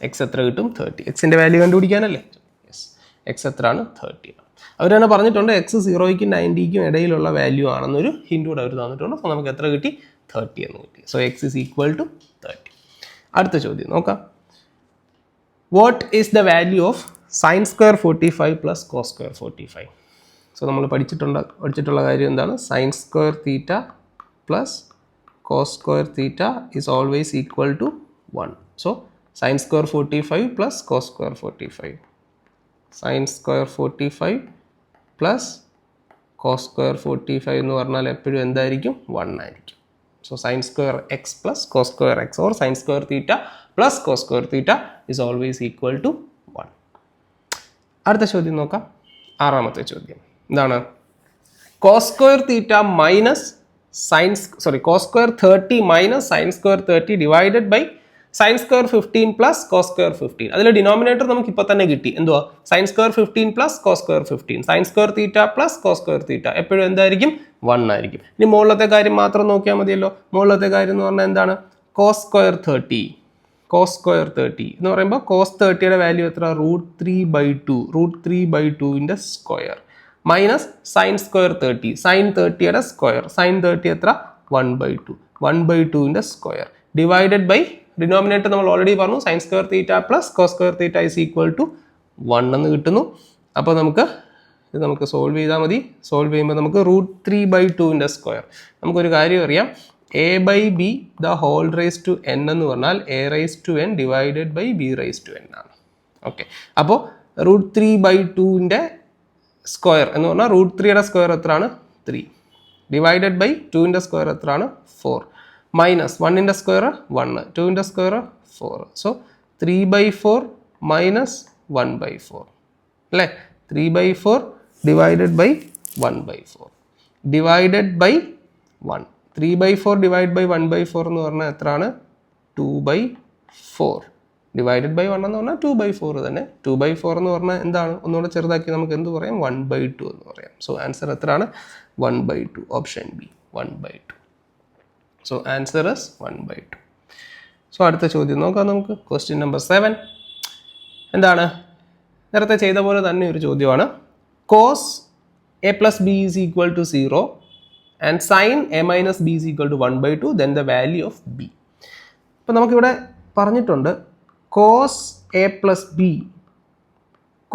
എക്സ് എത്ര കിട്ടും? 30. എക്സിൻ്റെ വാല്യൂ കണ്ടുപിടിക്കാനല്ലേ? യെസ്. എക്സ് എത്രയാണ്? 30 ആണ്. അവർ തന്നെ പറഞ്ഞിട്ടുണ്ട് എക്സ് 0ക്കും 90ക്കും ഇടയിലുള്ള വാല്യൂ ആണെന്നൊരു ഹിൻഡ് കൂടെ അവർ തന്നിട്ടുണ്ട്. സോ നമുക്ക് എത്ര കിട്ടി? 30 എന്ന് കിട്ടി. So x is equal to 30. അടുത്ത ചോദ്യം നോക്കാം. What is the value of sine square 45 plus cos square 45? So നമ്മൾ പഠിച്ചിട്ടുള്ള കാര്യം എന്താണ്? Sine square theta plus cos square theta is always equal to 1. So sine square 45 plus cos square 45. Sine square 45 plus cos square 45 എന്ന് പറഞ്ഞാൽ എപ്പോഴും എന്തായിരിക്കും? 1 ആയിരിക്കും. So sine square x plus cos square X or sine square theta plus cos square theta is always equal to 1. അടുത്ത ചോദ്യം നോക്കാം. ആറാമത്തെ ചോദ്യം എന്താണ്? Cos square theta minus cos square 30 minus sine square 30 divided by sine square 15 plus cos square 15. അതിൽ denominator നമുക്ക് ഇപ്പോൾ തന്നെ കിട്ടി. എന്തുവാ? Sine square 15 plus cos square 15. Sine square theta plus cos square theta എപ്പോഴും എന്തായിരിക്കും? 1 ആയിരിക്കും. ഇനി മുകളിലത്തെ കാര്യം മാത്രം നോക്കിയാൽ മതിയല്ലോ. മുകളിലത്തെ കാര്യം എന്ന് പറഞ്ഞാൽ എന്താണ്? Cos square 30. കോസ് സ്ക്വയർ 30 എന്ന് പറയുമ്പോൾ കോസ് 30യുടെ വാല്യൂ എത്ര? √3/2. √3/2ൻ്റെ square minus sine square 30. Sine 30യുടെ സ്ക്വയർ. സൈൻ 30 എത്ര? 1/2. 1/2ൻ്റെ സ്ക്വയർ ഡിവൈഡഡ് ബൈ ഡിനോമിനേറ്റർ നമ്മൾ ഓൾറെഡി പറഞ്ഞു. Sine square theta plus cos square theta is equal to 1 എന്ന് കിട്ടുന്നു. അപ്പോൾ നമുക്ക് സോൾവ് ചെയ്താൽ മതി. സോൾവ് ചെയ്യുമ്പോൾ നമുക്ക് √3/2ൻ്റെ സ്ക്വയർ. നമുക്കൊരു കാര്യം അറിയാം. a/b the whole raise to n എന്ന് പറഞ്ഞാൽ a⁻n ഡിവൈഡഡ് ബൈ b⁻n ആണ്. ഓക്കെ, അപ്പോൾ √3/2ൻ്റെ സ്ക്വയർ എന്ന് പറഞ്ഞാൽ √3യുടെ സ്ക്വയർ എത്രയാണ്? 3 ഡിവൈഡഡ് ബൈ 2ൻ്റെ സ്ക്വയർ എത്രയാണ്? 4 മൈനസ് 1ൻ്റെ സ്ക്വയർ 1, 2ൻ്റെ സ്ക്വയർ 4. സോ 3/4 മൈനസ് 1/4 അല്ലേ? 3/4 divided by 1/4 divided by 1. 3/4 divide by 1/4 എന്ന് പറഞ്ഞാൽ എത്രയാണ്? 2/4 ഡിവൈഡഡ് ബൈ 1 എന്ന് പറഞ്ഞാൽ 2/4 തന്നെ. 2/4 എന്ന് പറഞ്ഞാൽ എന്താണ്? ഒന്നുകൂടെ ചെറുതാക്കി നമുക്ക് എന്ത് പറയാം? 1/2 എന്ന് പറയാം. സോ ആൻസർ എത്രയാണ്? 1/2. Option B 1/2. So answer is 1/2. So അടുത്ത ചോദ്യം നോക്കാം നമുക്ക്. ക്വസ്റ്റ്യൻ നമ്പർ 7 എന്താണ്? നേരത്തെ ചെയ്ത പോലെ തന്നെ ഒരു ചോദ്യമാണ്. Cos a plus b is equal to 0 and sin a minus b is equal to 1/2, then the value of b. അപ്പോൾ നമുക്കിവിടെ പറഞ്ഞിട്ടുണ്ട് cos A plus B.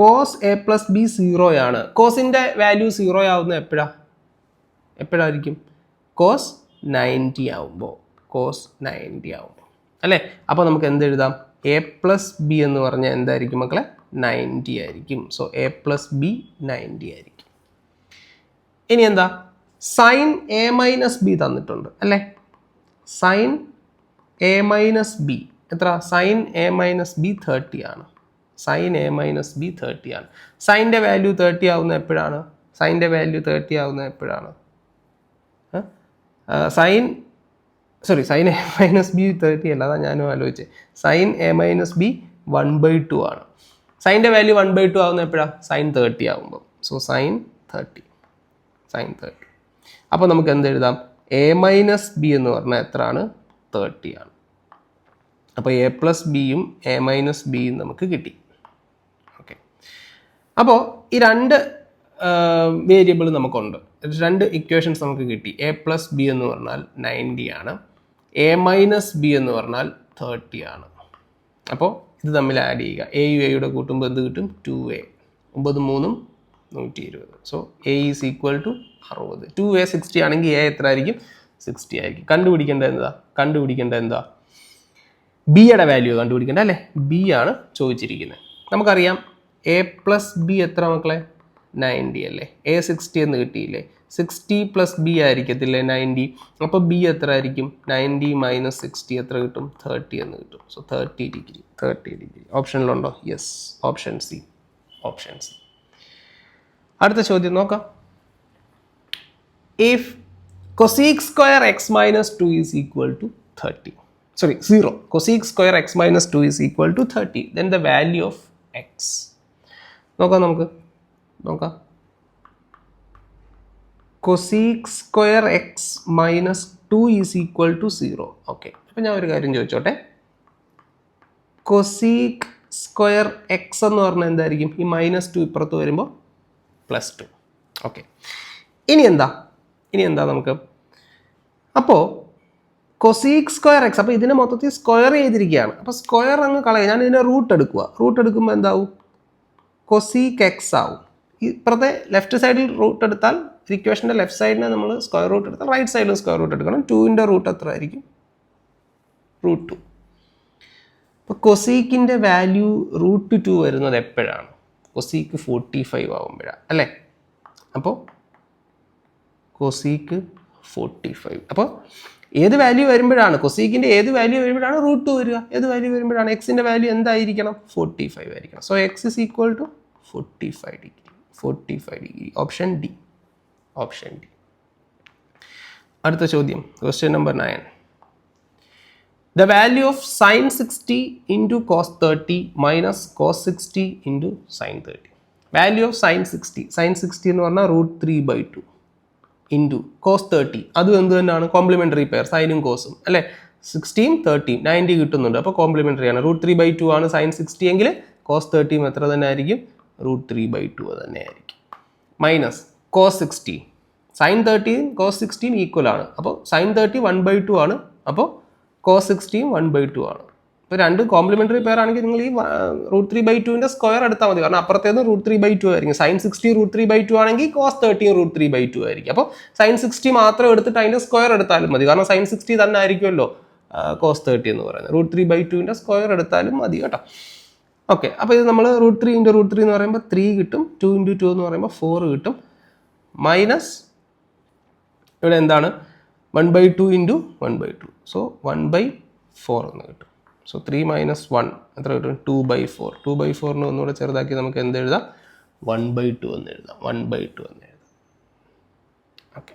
Cos A plus B 0 ആണ്. കോസിൻ്റെ വാല്യൂ 0 ആവുന്നത് എപ്പോഴായിരിക്കും? കോസ് 90 ആവുമ്പോൾ. കോസ് 90 ആവുമ്പോൾ അല്ലേ? അപ്പോൾ നമുക്ക് എന്ത് എഴുതാം? എ പ്ലസ് ബി എന്ന് പറഞ്ഞാൽ എന്തായിരിക്കും മക്കളെ? 90 ആയിരിക്കും. സോ എ പ്ലസ് ബി 90 ആയിരിക്കും. ഇനി എന്താ? സൈൻ എ മൈനസ് ബി തന്നിട്ടുണ്ട് അല്ലേ? സൈൻ എ മൈനസ് ബി എത്ര? സൈൻ എ മൈനസ് ബി 30 ആണ്. സൈൻ എ മൈനസ് ബി 30 ആണ്. സൈൻ്റെ വാല്യൂ 30 ആവുന്നത് എപ്പോഴാണ്? സൈൻ്റെ വാല്യൂ 30 ആവുന്നത് എപ്പോഴാണ്? സൈൻ എ മൈനസ് ബി 30 അല്ല, അതാ ഞാനും ആലോചിച്ചത്. സൈൻ എ മൈനസ് ബി 1/2 ആണ്. സൈൻ്റെ വാല്യൂ 1/2 ആവുന്നത് എപ്പോഴാണ്? സൈൻ 30 ആവുമ്പോൾ. So sine 30. അപ്പോൾ നമുക്ക് എന്ത് എഴുതാം? എ മൈനസ് ബി എന്ന് പറഞ്ഞാൽ എത്രയാണ്? 30 ആണ്. അപ്പോൾ എ പ്ലസ് ബിയും എ മൈനസ് ബിയും നമുക്ക് കിട്ടി. ഓക്കെ. അപ്പോൾ ഈ രണ്ട് വേരിയബിൾ നമുക്കുണ്ട്. 2 ഇക്വേഷൻസ് നമുക്ക് കിട്ടി. എ പ്ലസ് ബി എന്ന് പറഞ്ഞാൽ 90 ആണ്. എ മൈനസ് ബി എന്ന് പറഞ്ഞാൽ 30 ആണ്. അപ്പോൾ ഇത് തമ്മിൽ ആഡ് ചെയ്യുക. എയും എയുടെ കൂട്ടുമ്പോൾ എന്ത് കിട്ടും? 2a. 9 3 120. So A is equal to 60. 2a 60 ആണെങ്കിൽ എ എത്ര ആയിരിക്കും? 60 ആയിരിക്കും. കണ്ടുപിടിക്കേണ്ടത് എന്താ? ബിയുടെ വാല്യൂ കണ്ടുപിടിക്കേണ്ട അല്ലേ? ബി ആണ് ചോദിച്ചിരിക്കുന്നത്. നമുക്കറിയാം എ പ്ലസ് ബി എത്ര മക്കളെ? 90 അല്ലേ? എ 60 എന്ന് കിട്ടിയില്ലേ? 60 പ്ലസ് ബി ആയിരിക്കത്തില്ലേ 90? അപ്പോൾ ബി എത്ര ആയിരിക്കും? 90 മൈനസ് 60 എത്ര കിട്ടും? 30 എന്ന് കിട്ടും. So 30 degree. ഓപ്ഷനിലുണ്ടോ? Yes, option C. അടുത്ത ചോദ്യം നോക്കാം. If cosec square x minus 2 is equal to 30. 0. Cosec square x minus 2 is equal to 30. Then the value of x. നോക്കാം. Cosec square x minus 2 is equal to 0. Okay. അപ്പോൾ ഞാൻ ഒരു കാര്യം ചോദിച്ചോട്ടെ. Cosec square x എന്ന് പറഞ്ഞാൽ എന്തായിരിക്കും? ഈ -2 ഇപ്പുറത്ത് വരുമ്പോൾ +2. ഓക്കെ. ഇനി എന്താ നമുക്ക്? അപ്പോൾ കൊസീക് സ്ക്വയർ എക്സ്, അപ്പോൾ ഇതിനെ മൊത്തത്തിൽ സ്ക്വയർ ചെയ്തിരിക്കുകയാണ്. അപ്പോൾ സ്ക്വയർ അങ്ങ് കളയുക. ഞാൻ ഇതിനെ റൂട്ട് എടുക്കുമ്പോൾ എന്താവും? കൊസീക് എക്സ് ആവും. ഇപ്പുറത്തെ ലെഫ്റ്റ് സൈഡിൽ റൂട്ട് എടുത്താൽ, ഇക്വേഷൻ്റെ ലെഫ്റ്റ് സൈഡിനെ നമ്മൾ സ്ക്വയർ റൂട്ട് എടുത്താൽ റൈറ്റ് സൈഡിലും സ്ക്വയർ റൂട്ട് എടുക്കണം. 2ൻ്റെ റൂട്ട് എത്ര ആയിരിക്കും? √2. അപ്പോൾ കൊസീക്കിൻ്റെ വാല്യൂ √2 വരുന്നത് എപ്പോഴാണ്? കൊസീക്ക് 45 ആവുമ്പോഴാണ് അല്ലേ? അപ്പോൾ കൊസീക്ക് 45. അപ്പോൾ ഏത് വാല്യൂ വരുമ്പോഴാണ്? കൊസീക്കിൻ്റെ ഏത് വാല്യൂ വരുമ്പോഴാണ് √2 വരിക? ഏത് വാല്യൂ വരുമ്പോഴാണ്? എക്സിൻ്റെ വാല്യൂ എന്തായിരിക്കണം? 45 ആയിരിക്കണം. So x is equal to 45 degree. Option D. അടുത്ത ചോദ്യം, question number 9. The value of sin 60 into cos 30 minus cos 60 into sin 30. Value of sin 60 എന്ന് പറഞ്ഞാൽ √3/2 into cos 30. അതും എന്ത് തന്നെയാണ്? കോംപ്ലിമെൻ്ററി പെയർ, സൈനും കോസും അല്ലേ? 16 30 90 കിട്ടുന്നുണ്ട്. അപ്പോൾ കോംപ്ലിമെൻ്ററി ആണ്. √3/2 ആണ് sin 60 എങ്കിൽ cos 30 എത്ര തന്നെ ആയിരിക്കും? √3/2 തന്നെ ആയിരിക്കും. Minus cos 60. sin 30 cos 60 equal ആണ്. അപ്പോൾ sin 30 1/2 ആണ്. അപ്പോൾ cos 60 1/2 ആണ്. ഇപ്പോൾ രണ്ട് കോംപ്ലിമെൻ്ററി പെയർ ആണെങ്കിൽ നിങ്ങൾ ഈ √3/2ൻ്റെ സ്ക്വയർ എടുത്താൽ മതി. കാരണം അപ്പുറത്തേത് √3/2 ആയിരിക്കും. sin 60 √3/2 ആണെങ്കിൽ cos 30 √3/2 ആയിരിക്കും. അപ്പോൾ sin 60 മാത്രം എടുത്തിട്ട് അതിൻ്റെ സ്ക്വയർ എടുത്താലും മതി. കാരണം sin 60 തന്നെ ആയിരിക്കുമല്ലോ cos 30 എന്ന് പറയുന്നത്. √3/2ൻ്റെ സ്ക്വയർ എടുത്താലും മതി കേട്ടോ. ഓക്കെ. അപ്പോൾ ഇത് നമ്മൾ √3 × √3 എന്ന് പറയുമ്പോൾ 3 കിട്ടും. 2 × 2 എന്ന് പറയുമ്പോൾ 4 കിട്ടും. മൈനസ് ഇവിടെ എന്താണ്? 1/2 ഇൻറ്റു 1/2. സോ 1/4 എന്ന് കിട്ടും. സോ 3 മൈനസ് 1 എത്ര കിട്ടും? 2/4. 2/4 ഒന്നുകൂടെ ചെറുതാക്കി നമുക്ക് എന്ത് എഴുതാം? 1/2 എന്ന് എഴുതാം. 1/2 എന്ന് എഴുതാം. ഓക്കെ.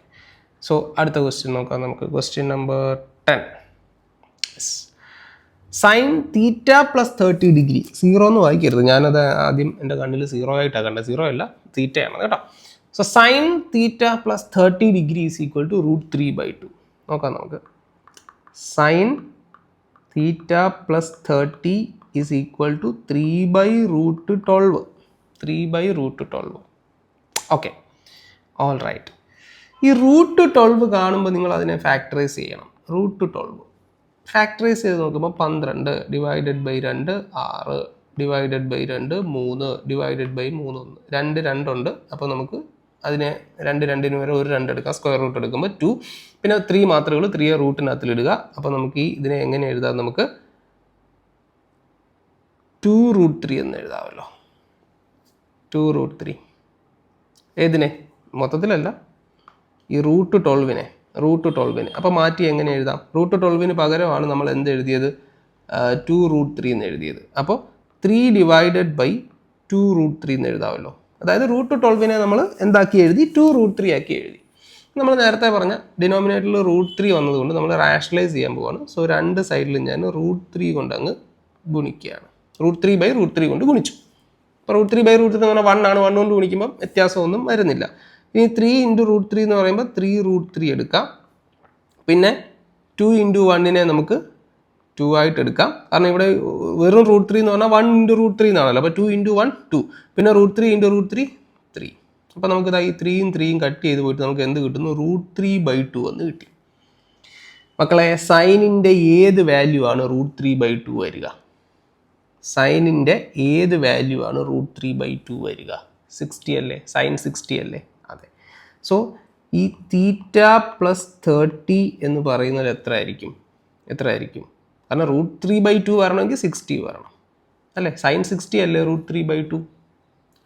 സോ അടുത്ത ക്വസ്റ്റ്യൻ നോക്കാം നമുക്ക്. Question number 10. Sign theta plus 30 degree. 0 എന്ന് വായിക്കരുത്, ഞാനത് ആദ്യം എൻ്റെ കണ്ണിൽ 0 ആയിട്ടാണ് കണ്ടത്. 0 അല്ല, തീറ്റയാണ് കേട്ടോ. So sine theta plus 30 degree is equal to √3/2. നോക്കാം നമുക്ക്. Sine theta plus 30 is equal to 3/√12. 3/√12. Okay, all right. ഈ √12 കാണുമ്പോൾ നിങ്ങൾ അതിനെ ഫാക്ടറൈസ് ചെയ്യണം. √12 ഫാക്ടറൈസ് ചെയ്ത് നോക്കുമ്പോൾ 12 divided by 2 6 divided by 2 3 divided by 3 1. 2 ഉണ്ട്. അപ്പോൾ നമുക്ക് അതിനെ 2 വരെ ഒരു 2 എടുക്കാം. സ്ക്വയർ റൂട്ട് എടുക്കുമ്പോൾ 2. പിന്നെ 3 മാത്രമേ ഉള്ളൂ. 3 റൂട്ടിനകത്തിലിടുക. അപ്പോൾ നമുക്ക് ഈ ഇതിനെ എങ്ങനെ എഴുതാം? നമുക്ക് 2√3 എന്ന് എഴുതാമല്ലോ. 2√3. ഏതിനെ? മൊത്തത്തിലല്ല, ഈ √12നെ. അപ്പോൾ മാറ്റി എങ്ങനെ എഴുതാം? √12 പകരമാണ് നമ്മൾ എന്ത് എഴുതിയത്? 2√3 എന്ന് എഴുതിയത്. അപ്പോൾ 3 ഡിവൈഡഡ് ബൈ 2√3 എന്ന് എഴുതാമല്ലോ. അതായത് √12നെ നമ്മൾ എന്താക്കി എഴുതി? 2√3 ആക്കി എഴുതി. നമ്മൾ നേരത്തെ പറഞ്ഞ ഡിനോമിനേറ്ററിൽ √3 വന്നതുകൊണ്ട് നമ്മൾ റാഷണലൈസ് ചെയ്യാൻ പോവാണ്. സോ 2 സൈഡിലും ഞാൻ √3 കൊണ്ട് അങ്ങ് ഗുണിക്കുകയാണ്. √3/√3 കൊണ്ട് ഗുണിച്ചു. അപ്പോൾ √3/√3 എന്ന് പറഞ്ഞാൽ 1 ആണ്. 1 കൊണ്ട് ഗുണിക്കുമ്പോൾ വ്യത്യാസമൊന്നും വരുന്നില്ല. ഇനി 3 ഇൻറ്റു √3 എന്ന് പറയുമ്പോൾ 3√3 എടുക്കാം. പിന്നെ 2 ഇൻറ്റു 1നെ നമുക്ക് 2 ആയിട്ട് എടുക്കാം. കാരണം ഇവിടെ വെറും √3 എന്ന് പറഞ്ഞാൽ 1 ഇൻറ്റു √3 എന്നാണല്ലോ. അപ്പോൾ 2 ഇൻറ്റു 1 2. പിന്നെ √3 ഇൻറ്റു √3 3. അപ്പോൾ നമുക്ക് ഈ 3യും 3യും കട്ട് ചെയ്ത് പോയിട്ട് നമുക്ക് എന്ത് കിട്ടുന്നു? √3/2 എന്ന് കിട്ടി. മക്കളെ, സൈനിൻ്റെ ഏത് വാല്യൂ ആണ് √3/2 വരിക? സൈനിൻ്റെ ഏത് വാല്യൂ ആണ് √3/2 വരിക? 60 അല്ലേ? സൈൻ 60 അല്ലേ? അതെ. സോ ഈ തീറ്റ പ്ലസ് 30 എന്ന് പറയുന്നത് എത്ര ആയിരിക്കും? കാരണം √3/2 വരണമെങ്കിൽ 60 വരണം അല്ലേ? സൈൻ 60 അല്ലേ √3/2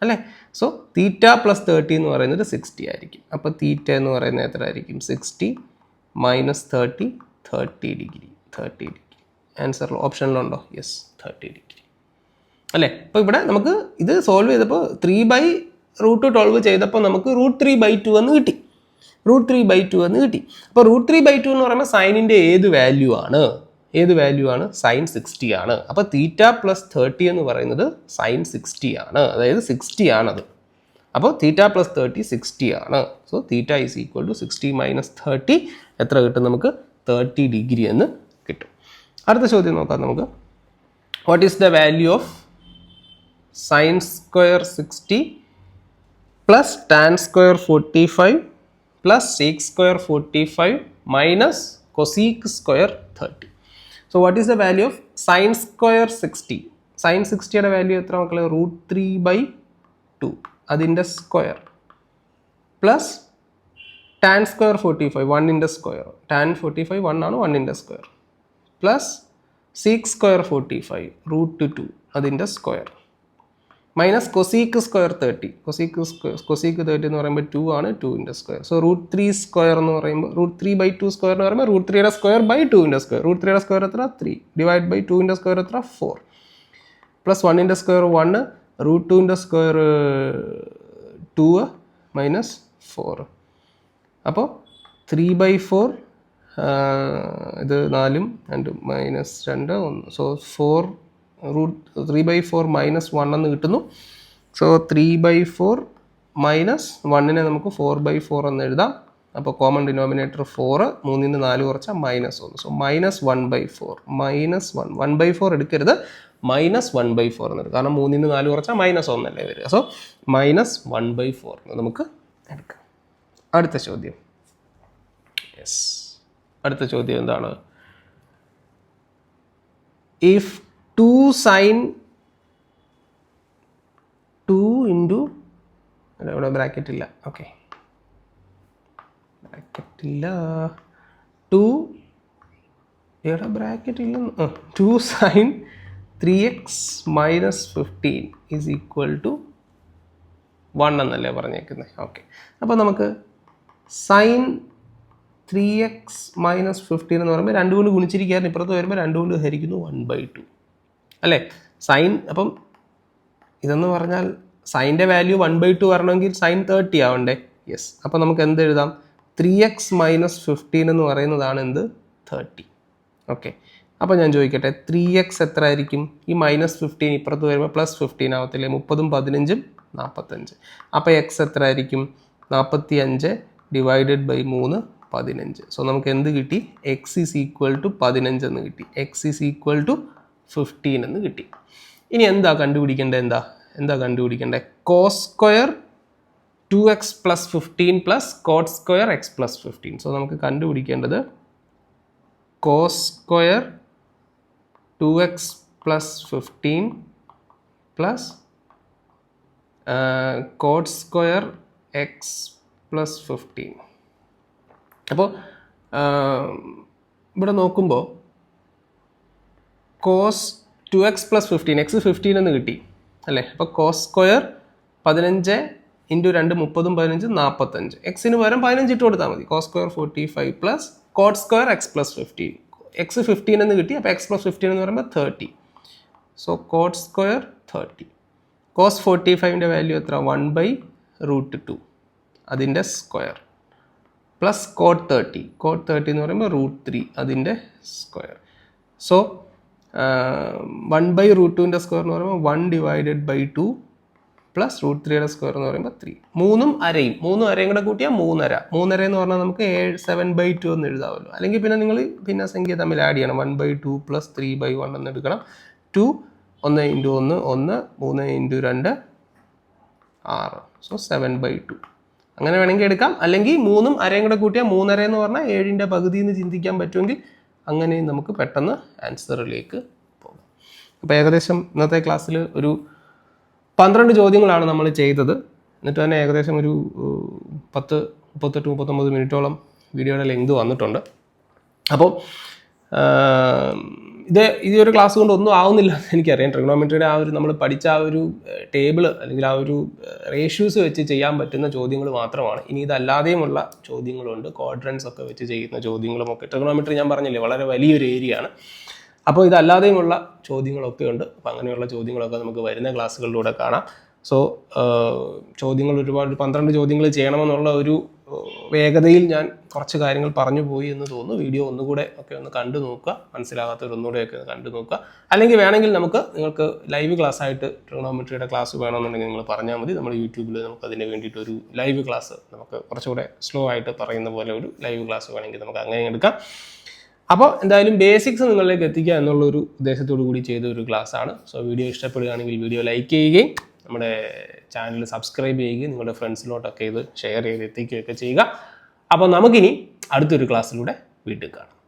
അല്ലേ? സോ തീറ്റ പ്ലസ് 30 എന്ന് പറയുന്നത് 60 ആയിരിക്കും. അപ്പോൾ തീറ്റ എന്ന് പറയുന്നത് എത്ര ആയിരിക്കും? 60 മൈനസ് 30 ഡിഗ്രി. ആൻസർ ഓപ്ഷനിലുണ്ടോ? യെസ്, 30 ഡിഗ്രി അല്ലേ? അപ്പോൾ ഇവിടെ നമുക്ക് ഇത് സോൾവ് ചെയ്തപ്പോൾ 3/√12 ചെയ്തപ്പോൾ നമുക്ക് √3/2 എന്ന് കിട്ടി. അപ്പോൾ √3/2 എന്ന് പറയുമ്പോൾ സൈനിൻ്റെ ഏത് വാല്യൂ ആണ്? സൈൻ 60 ആണ്. അപ്പോൾ തീറ്റ പ്ലസ് 30 എന്ന് പറയുന്നത് സൈൻ 60 ആണ്. അതായത് 60 ആണത്. അപ്പോൾ തീറ്റ പ്ലസ് 30 60 ആണ്. So theta is equal to 60 minus 30 എത്ര കിട്ടും? നമുക്ക് 30 ഡിഗ്രി എന്ന് കിട്ടും. അടുത്ത ചോദ്യം നോക്കാം നമുക്ക്. What is the value of sine square 60 plus tan square 45 plus sec square 45 minus cosec square 30? So what is the value of sine square 60? Sine 60യുടെ വാല്യൂ എത്ര മക്കളെ? √3/2 അതിൻ്റെ സ്ക്വയർ പ്ലസ് ടാൻ സ്ക്വയർ 45 1ൻ്റെ സ്ക്വയർ. ടാൻ 45 1 ആണ്, 1ൻ്റെ square plus sec square 45 √2 അതിൻ്റെ square minus cosec square 30. Cosec 30 എന്ന് പറയുമ്പോൾ 2 ആണ്, 2ൻ്റെ സ്ക്വയർ. സോ √3 സ്ക്വയർ എന്ന് പറയുമ്പോൾ √3/2 സ്ക്വയർ എന്ന് പറയുമ്പോൾ √3യുടെ സ്ക്വയർ ബൈ 2ൻ്റെ സ്ക്വയർ. √3യുടെ സ്ക്വയർ എത്ര? 3 ഡിവൈഡ് ബൈ 2ൻ്റെ സ്ക്വയർ എത്ര? 4 പ്ലസ് 1ൻ്റെ സ്ക്വയർ 1 √2ൻ്റെ സ്ക്വയർ 2 മൈനസ് 4. അപ്പോൾ 3/4 ഇത് 4 2 മൈനസ് 2 1. സോ 3/4 മൈനസ് 1 എന്ന് കിട്ടുന്നു. സോ 3/4 മൈനസ് 1നെ നമുക്ക് 4/4 എന്ന് എഴുതാം. അപ്പോൾ കോമൺ ഡിനോമിനേറ്റർ 4, 3ന് 4 കുറച്ചാൽ -1. സോ -1/4 1/4 എടുക്കരുത്, -1/4 എന്ന് എടുക്കും. കാരണം 3ന് 4 കുറച്ചാൽ -1 അല്ലേ വരിക. സോ -1/4 നമുക്ക് എടുക്കാം. അടുത്ത ചോദ്യം. യെസ്, അടുത്ത ചോദ്യം എന്താണ്? ഇഫ് 2 സൈൻ 2 ഇൻറ്റു ഇവിടെ ബ്രാക്കറ്റ് ഇല്ല. ഓക്കെ, ബ്രാക്കറ്റ് ഇല്ല. 2 ഇവിടെ ബ്രാക്കറ്റ് ഇല്ലെന്ന്. 2 sine 3x minus 15 is equal to 1 എന്നല്ലേ പറഞ്ഞേക്കുന്നത്. ഓക്കെ, അപ്പോൾ നമുക്ക് സൈൻ 3x മൈനസ് 15 എന്ന് പറയുമ്പോൾ 2 കൊണ്ട് ഗുണിച്ചിരിക്കുകയാണ്, ഇപ്പുറത്ത് വരുമ്പോൾ 2 കൊണ്ട് ഹരിക്കുന്നു 1/2 അല്ലേ. സൈൻ അപ്പം ഇതെന്ന് പറഞ്ഞാൽ സൈൻ്റെ വാല്യൂ 1/2 വരണമെങ്കിൽ സൈൻ 30 ആവണ്ടേ. യെസ്, അപ്പോൾ നമുക്ക് എന്ത് എഴുതാം? 3x മൈനസ് 15 എന്ന് പറയുന്നതാണ് എന്ത്? 30. ഓക്കെ, അപ്പോൾ ഞാൻ ചോദിക്കട്ടെ 3x എത്ര ആയിരിക്കും? ഈ -15 ഇപ്പുറത്ത് വരുമ്പോൾ +15 ആവത്തില്ലേ? 30ഉം 15ഉം 45. അപ്പോൾ എക്സ് എത്ര ആയിരിക്കും? 45 ഡിവൈഡഡ് ബൈ 3 15. സോ നമുക്ക് എന്ത് കിട്ടി? എക്സ് ഈസ് ഈക്വൽ ടു 15 എന്ന് കിട്ടി. എക്സ് ഈസ് ഈക്വൽ ടു 15 എന്ന് കിട്ടി. ഇനി എന്താ കണ്ടുപിടിക്കേണ്ടത്? എന്താ കണ്ടുപിടിക്കേണ്ടത്? Cos square 2x plus 15 plus cot square x plus 15. So നമുക്ക് കണ്ടുപിടിക്കേണ്ടത് cos square 2x plus 15 plus cot square x plus 15. അപ്പോൾ ഇവിടെ നോക്കുമ്പോൾ കോസ് 2x പ്ലസ് 15, എക്സ് 15 എന്ന് കിട്ടി അല്ലേ. അപ്പോൾ കോസ് സ്ക്വയർ 15 ഇൻറ്റു 2 30ഉം 15 45. എക്സിന് പകരം 15 ഇട്ട് കൊടുത്താൽ മതി. Cos square 45 plus cot square x plus 15. X 15 എന്ന് കിട്ടി, അപ്പോൾ എക്സ് പ്ലസ് 15 എന്ന് പറയുമ്പോൾ 30. So cot square 30. കോസ് 45ൻ്റെ വാല്യൂ എത്ര? 1/√2 അതിൻ്റെ സ്ക്വയർ പ്ലസ് കോട്ട് 30. കോട്ട് 30 എന്ന് പറയുമ്പോൾ √3 അതിൻ്റെ സ്ക്വയർ. സോ 1/√2ൻ്റെ സ്ക്വയർ എന്ന് പറയുമ്പോൾ 1/2 പ്ലസ് √3യുടെ സ്ക്വയർ എന്ന് പറയുമ്പോൾ 3. 3ഉം അരയും കൂടെ കൂട്ടിയാൽ 3.5. 3.5 എന്ന് പറഞ്ഞാൽ നമുക്ക് 7/2 എന്ന് എഴുതാമല്ലോ. അല്ലെങ്കിൽ പിന്നെ നിങ്ങൾ പിന്നെ സംഖ്യ തമ്മിൽ ആഡ് ചെയ്യണം. 1/2 പ്ലസ് 3/1 എന്ന് എടുക്കണം. 2 1 × 1 1, 3 × 2 6. സോ 7/2 അങ്ങനെ വേണമെങ്കിൽ എടുക്കാം. അല്ലെങ്കിൽ 3ഉം അരയും കൂടെ കൂട്ടിയാൽ 3.5 എന്ന് പറഞ്ഞാൽ 7ൻ്റെ പകുതി എന്ന് ചിന്തിക്കാൻ പറ്റുമെങ്കിൽ അങ്ങനെയും നമുക്ക് പെട്ടെന്ന് ആൻസറിലേക്ക് പോകാം. അപ്പോൾ ഏകദേശം ഇന്നത്തെ ക്ലാസ്സിൽ ഒരു 12 ചോദ്യങ്ങളാണ് നമ്മൾ ചെയ്തത്. എന്നിട്ട് തന്നെ ഏകദേശം ഒരു 38-39 മിനിറ്റോളം വീഡിയോയുടെ ലെങ്ത് വന്നിട്ടുണ്ട്. അപ്പോൾ ഈ ഒരു ക്ലാസ് കൊണ്ട് ഒന്നും ആവുന്നില്ല എന്ന് എനിക്കറിയാം. ട്രിഗണോമെട്രിയുടെ ആ ഒരു നമ്മൾ പഠിച്ച ആ ഒരു ടേബിള് അല്ലെങ്കിൽ ആ ഒരു റേഷ്യൂസ് വെച്ച് ചെയ്യാൻ പറ്റുന്ന ചോദ്യങ്ങൾ മാത്രമാണ്. ഇനി ഇതല്ലാതെയുമുള്ള ചോദ്യങ്ങളുണ്ട്. ക്വാഡ്രൻസ് ഒക്കെ വെച്ച് ചെയ്യുന്ന ചോദ്യങ്ങളുമൊക്കെ. ട്രിഗണോമെട്രി ഞാൻ പറഞ്ഞില്ലേ വളരെ വലിയൊരു ഏരിയയാണ്. അപ്പോൾ ഇതല്ലാതെയുമുള്ള ചോദ്യങ്ങളൊക്കെ ഉണ്ട്. അപ്പോൾ അങ്ങനെയുള്ള ചോദ്യങ്ങളൊക്കെ നമുക്ക് വരുന്ന ക്ലാസ്സുകളിലൂടെ കാണാം. സോ ചോദ്യങ്ങൾ ഒരുപാട് 12 ചോദ്യങ്ങൾ ചെയ്യണമെന്നുള്ള ഒരു വേഗതയിൽ ഞാൻ കുറച്ച് കാര്യങ്ങൾ പറഞ്ഞു പോയി എന്ന് തോന്നുന്നു. വീഡിയോ ഒന്നുകൂടെ ഒക്കെ ഒന്ന് കണ്ടു നോക്കുക. മനസ്സിലാകാത്തവർ ഒന്നുകൂടെയൊക്കെ ഒന്ന് കണ്ടു നോക്കുക. അല്ലെങ്കിൽ വേണമെങ്കിൽ നിങ്ങൾക്ക് ലൈവ് ക്ലാസ് ആയിട്ട് ട്രിഗണോമെട്രിയുടെ ക്ലാസ് വേണമെന്നുണ്ടെങ്കിൽ നിങ്ങൾ പറഞ്ഞാൽ മതി. നമ്മൾ യൂട്യൂബിൽ നമുക്ക് അതിന് വേണ്ടിയിട്ടൊരു ലൈവ് ക്ലാസ് നമുക്ക് കുറച്ചുകൂടെ സ്ലോ ആയിട്ട് പറയുന്ന പോലെ ഒരു ലൈവ് ക്ലാസ് വേണമെങ്കിൽ നമുക്ക് അങ്ങനെ എടുക്കാം. അപ്പോൾ എന്തായാലും ബേസിക്സ് നിങ്ങളിലേക്ക് എത്തിക്കുക എന്നുള്ളൊരു ഉദ്ദേശത്തോടു കൂടി ചെയ്ത ഒരു ക്ലാസ്സാണ്. സോ വീഡിയോ ഇഷ്ടപ്പെടുകയാണെങ്കിൽ വീഡിയോ ലൈക്ക് ചെയ്യുകയും നമ്മുടെ ചാനൽ സബ്സ്ക്രൈബ് ചെയ്യുകയും നിങ്ങളുടെ ഫ്രണ്ട്സിലോട്ടൊക്കെ ഇത് ഷെയർ ചെയ്ത് എത്തിക്കുകയൊക്കെ ചെയ്യുക. അപ്പോൾ നമുക്കിനി അടുത്തൊരു ക്ലാസ്സിലൂടെ വീണ്ടും കാണാം.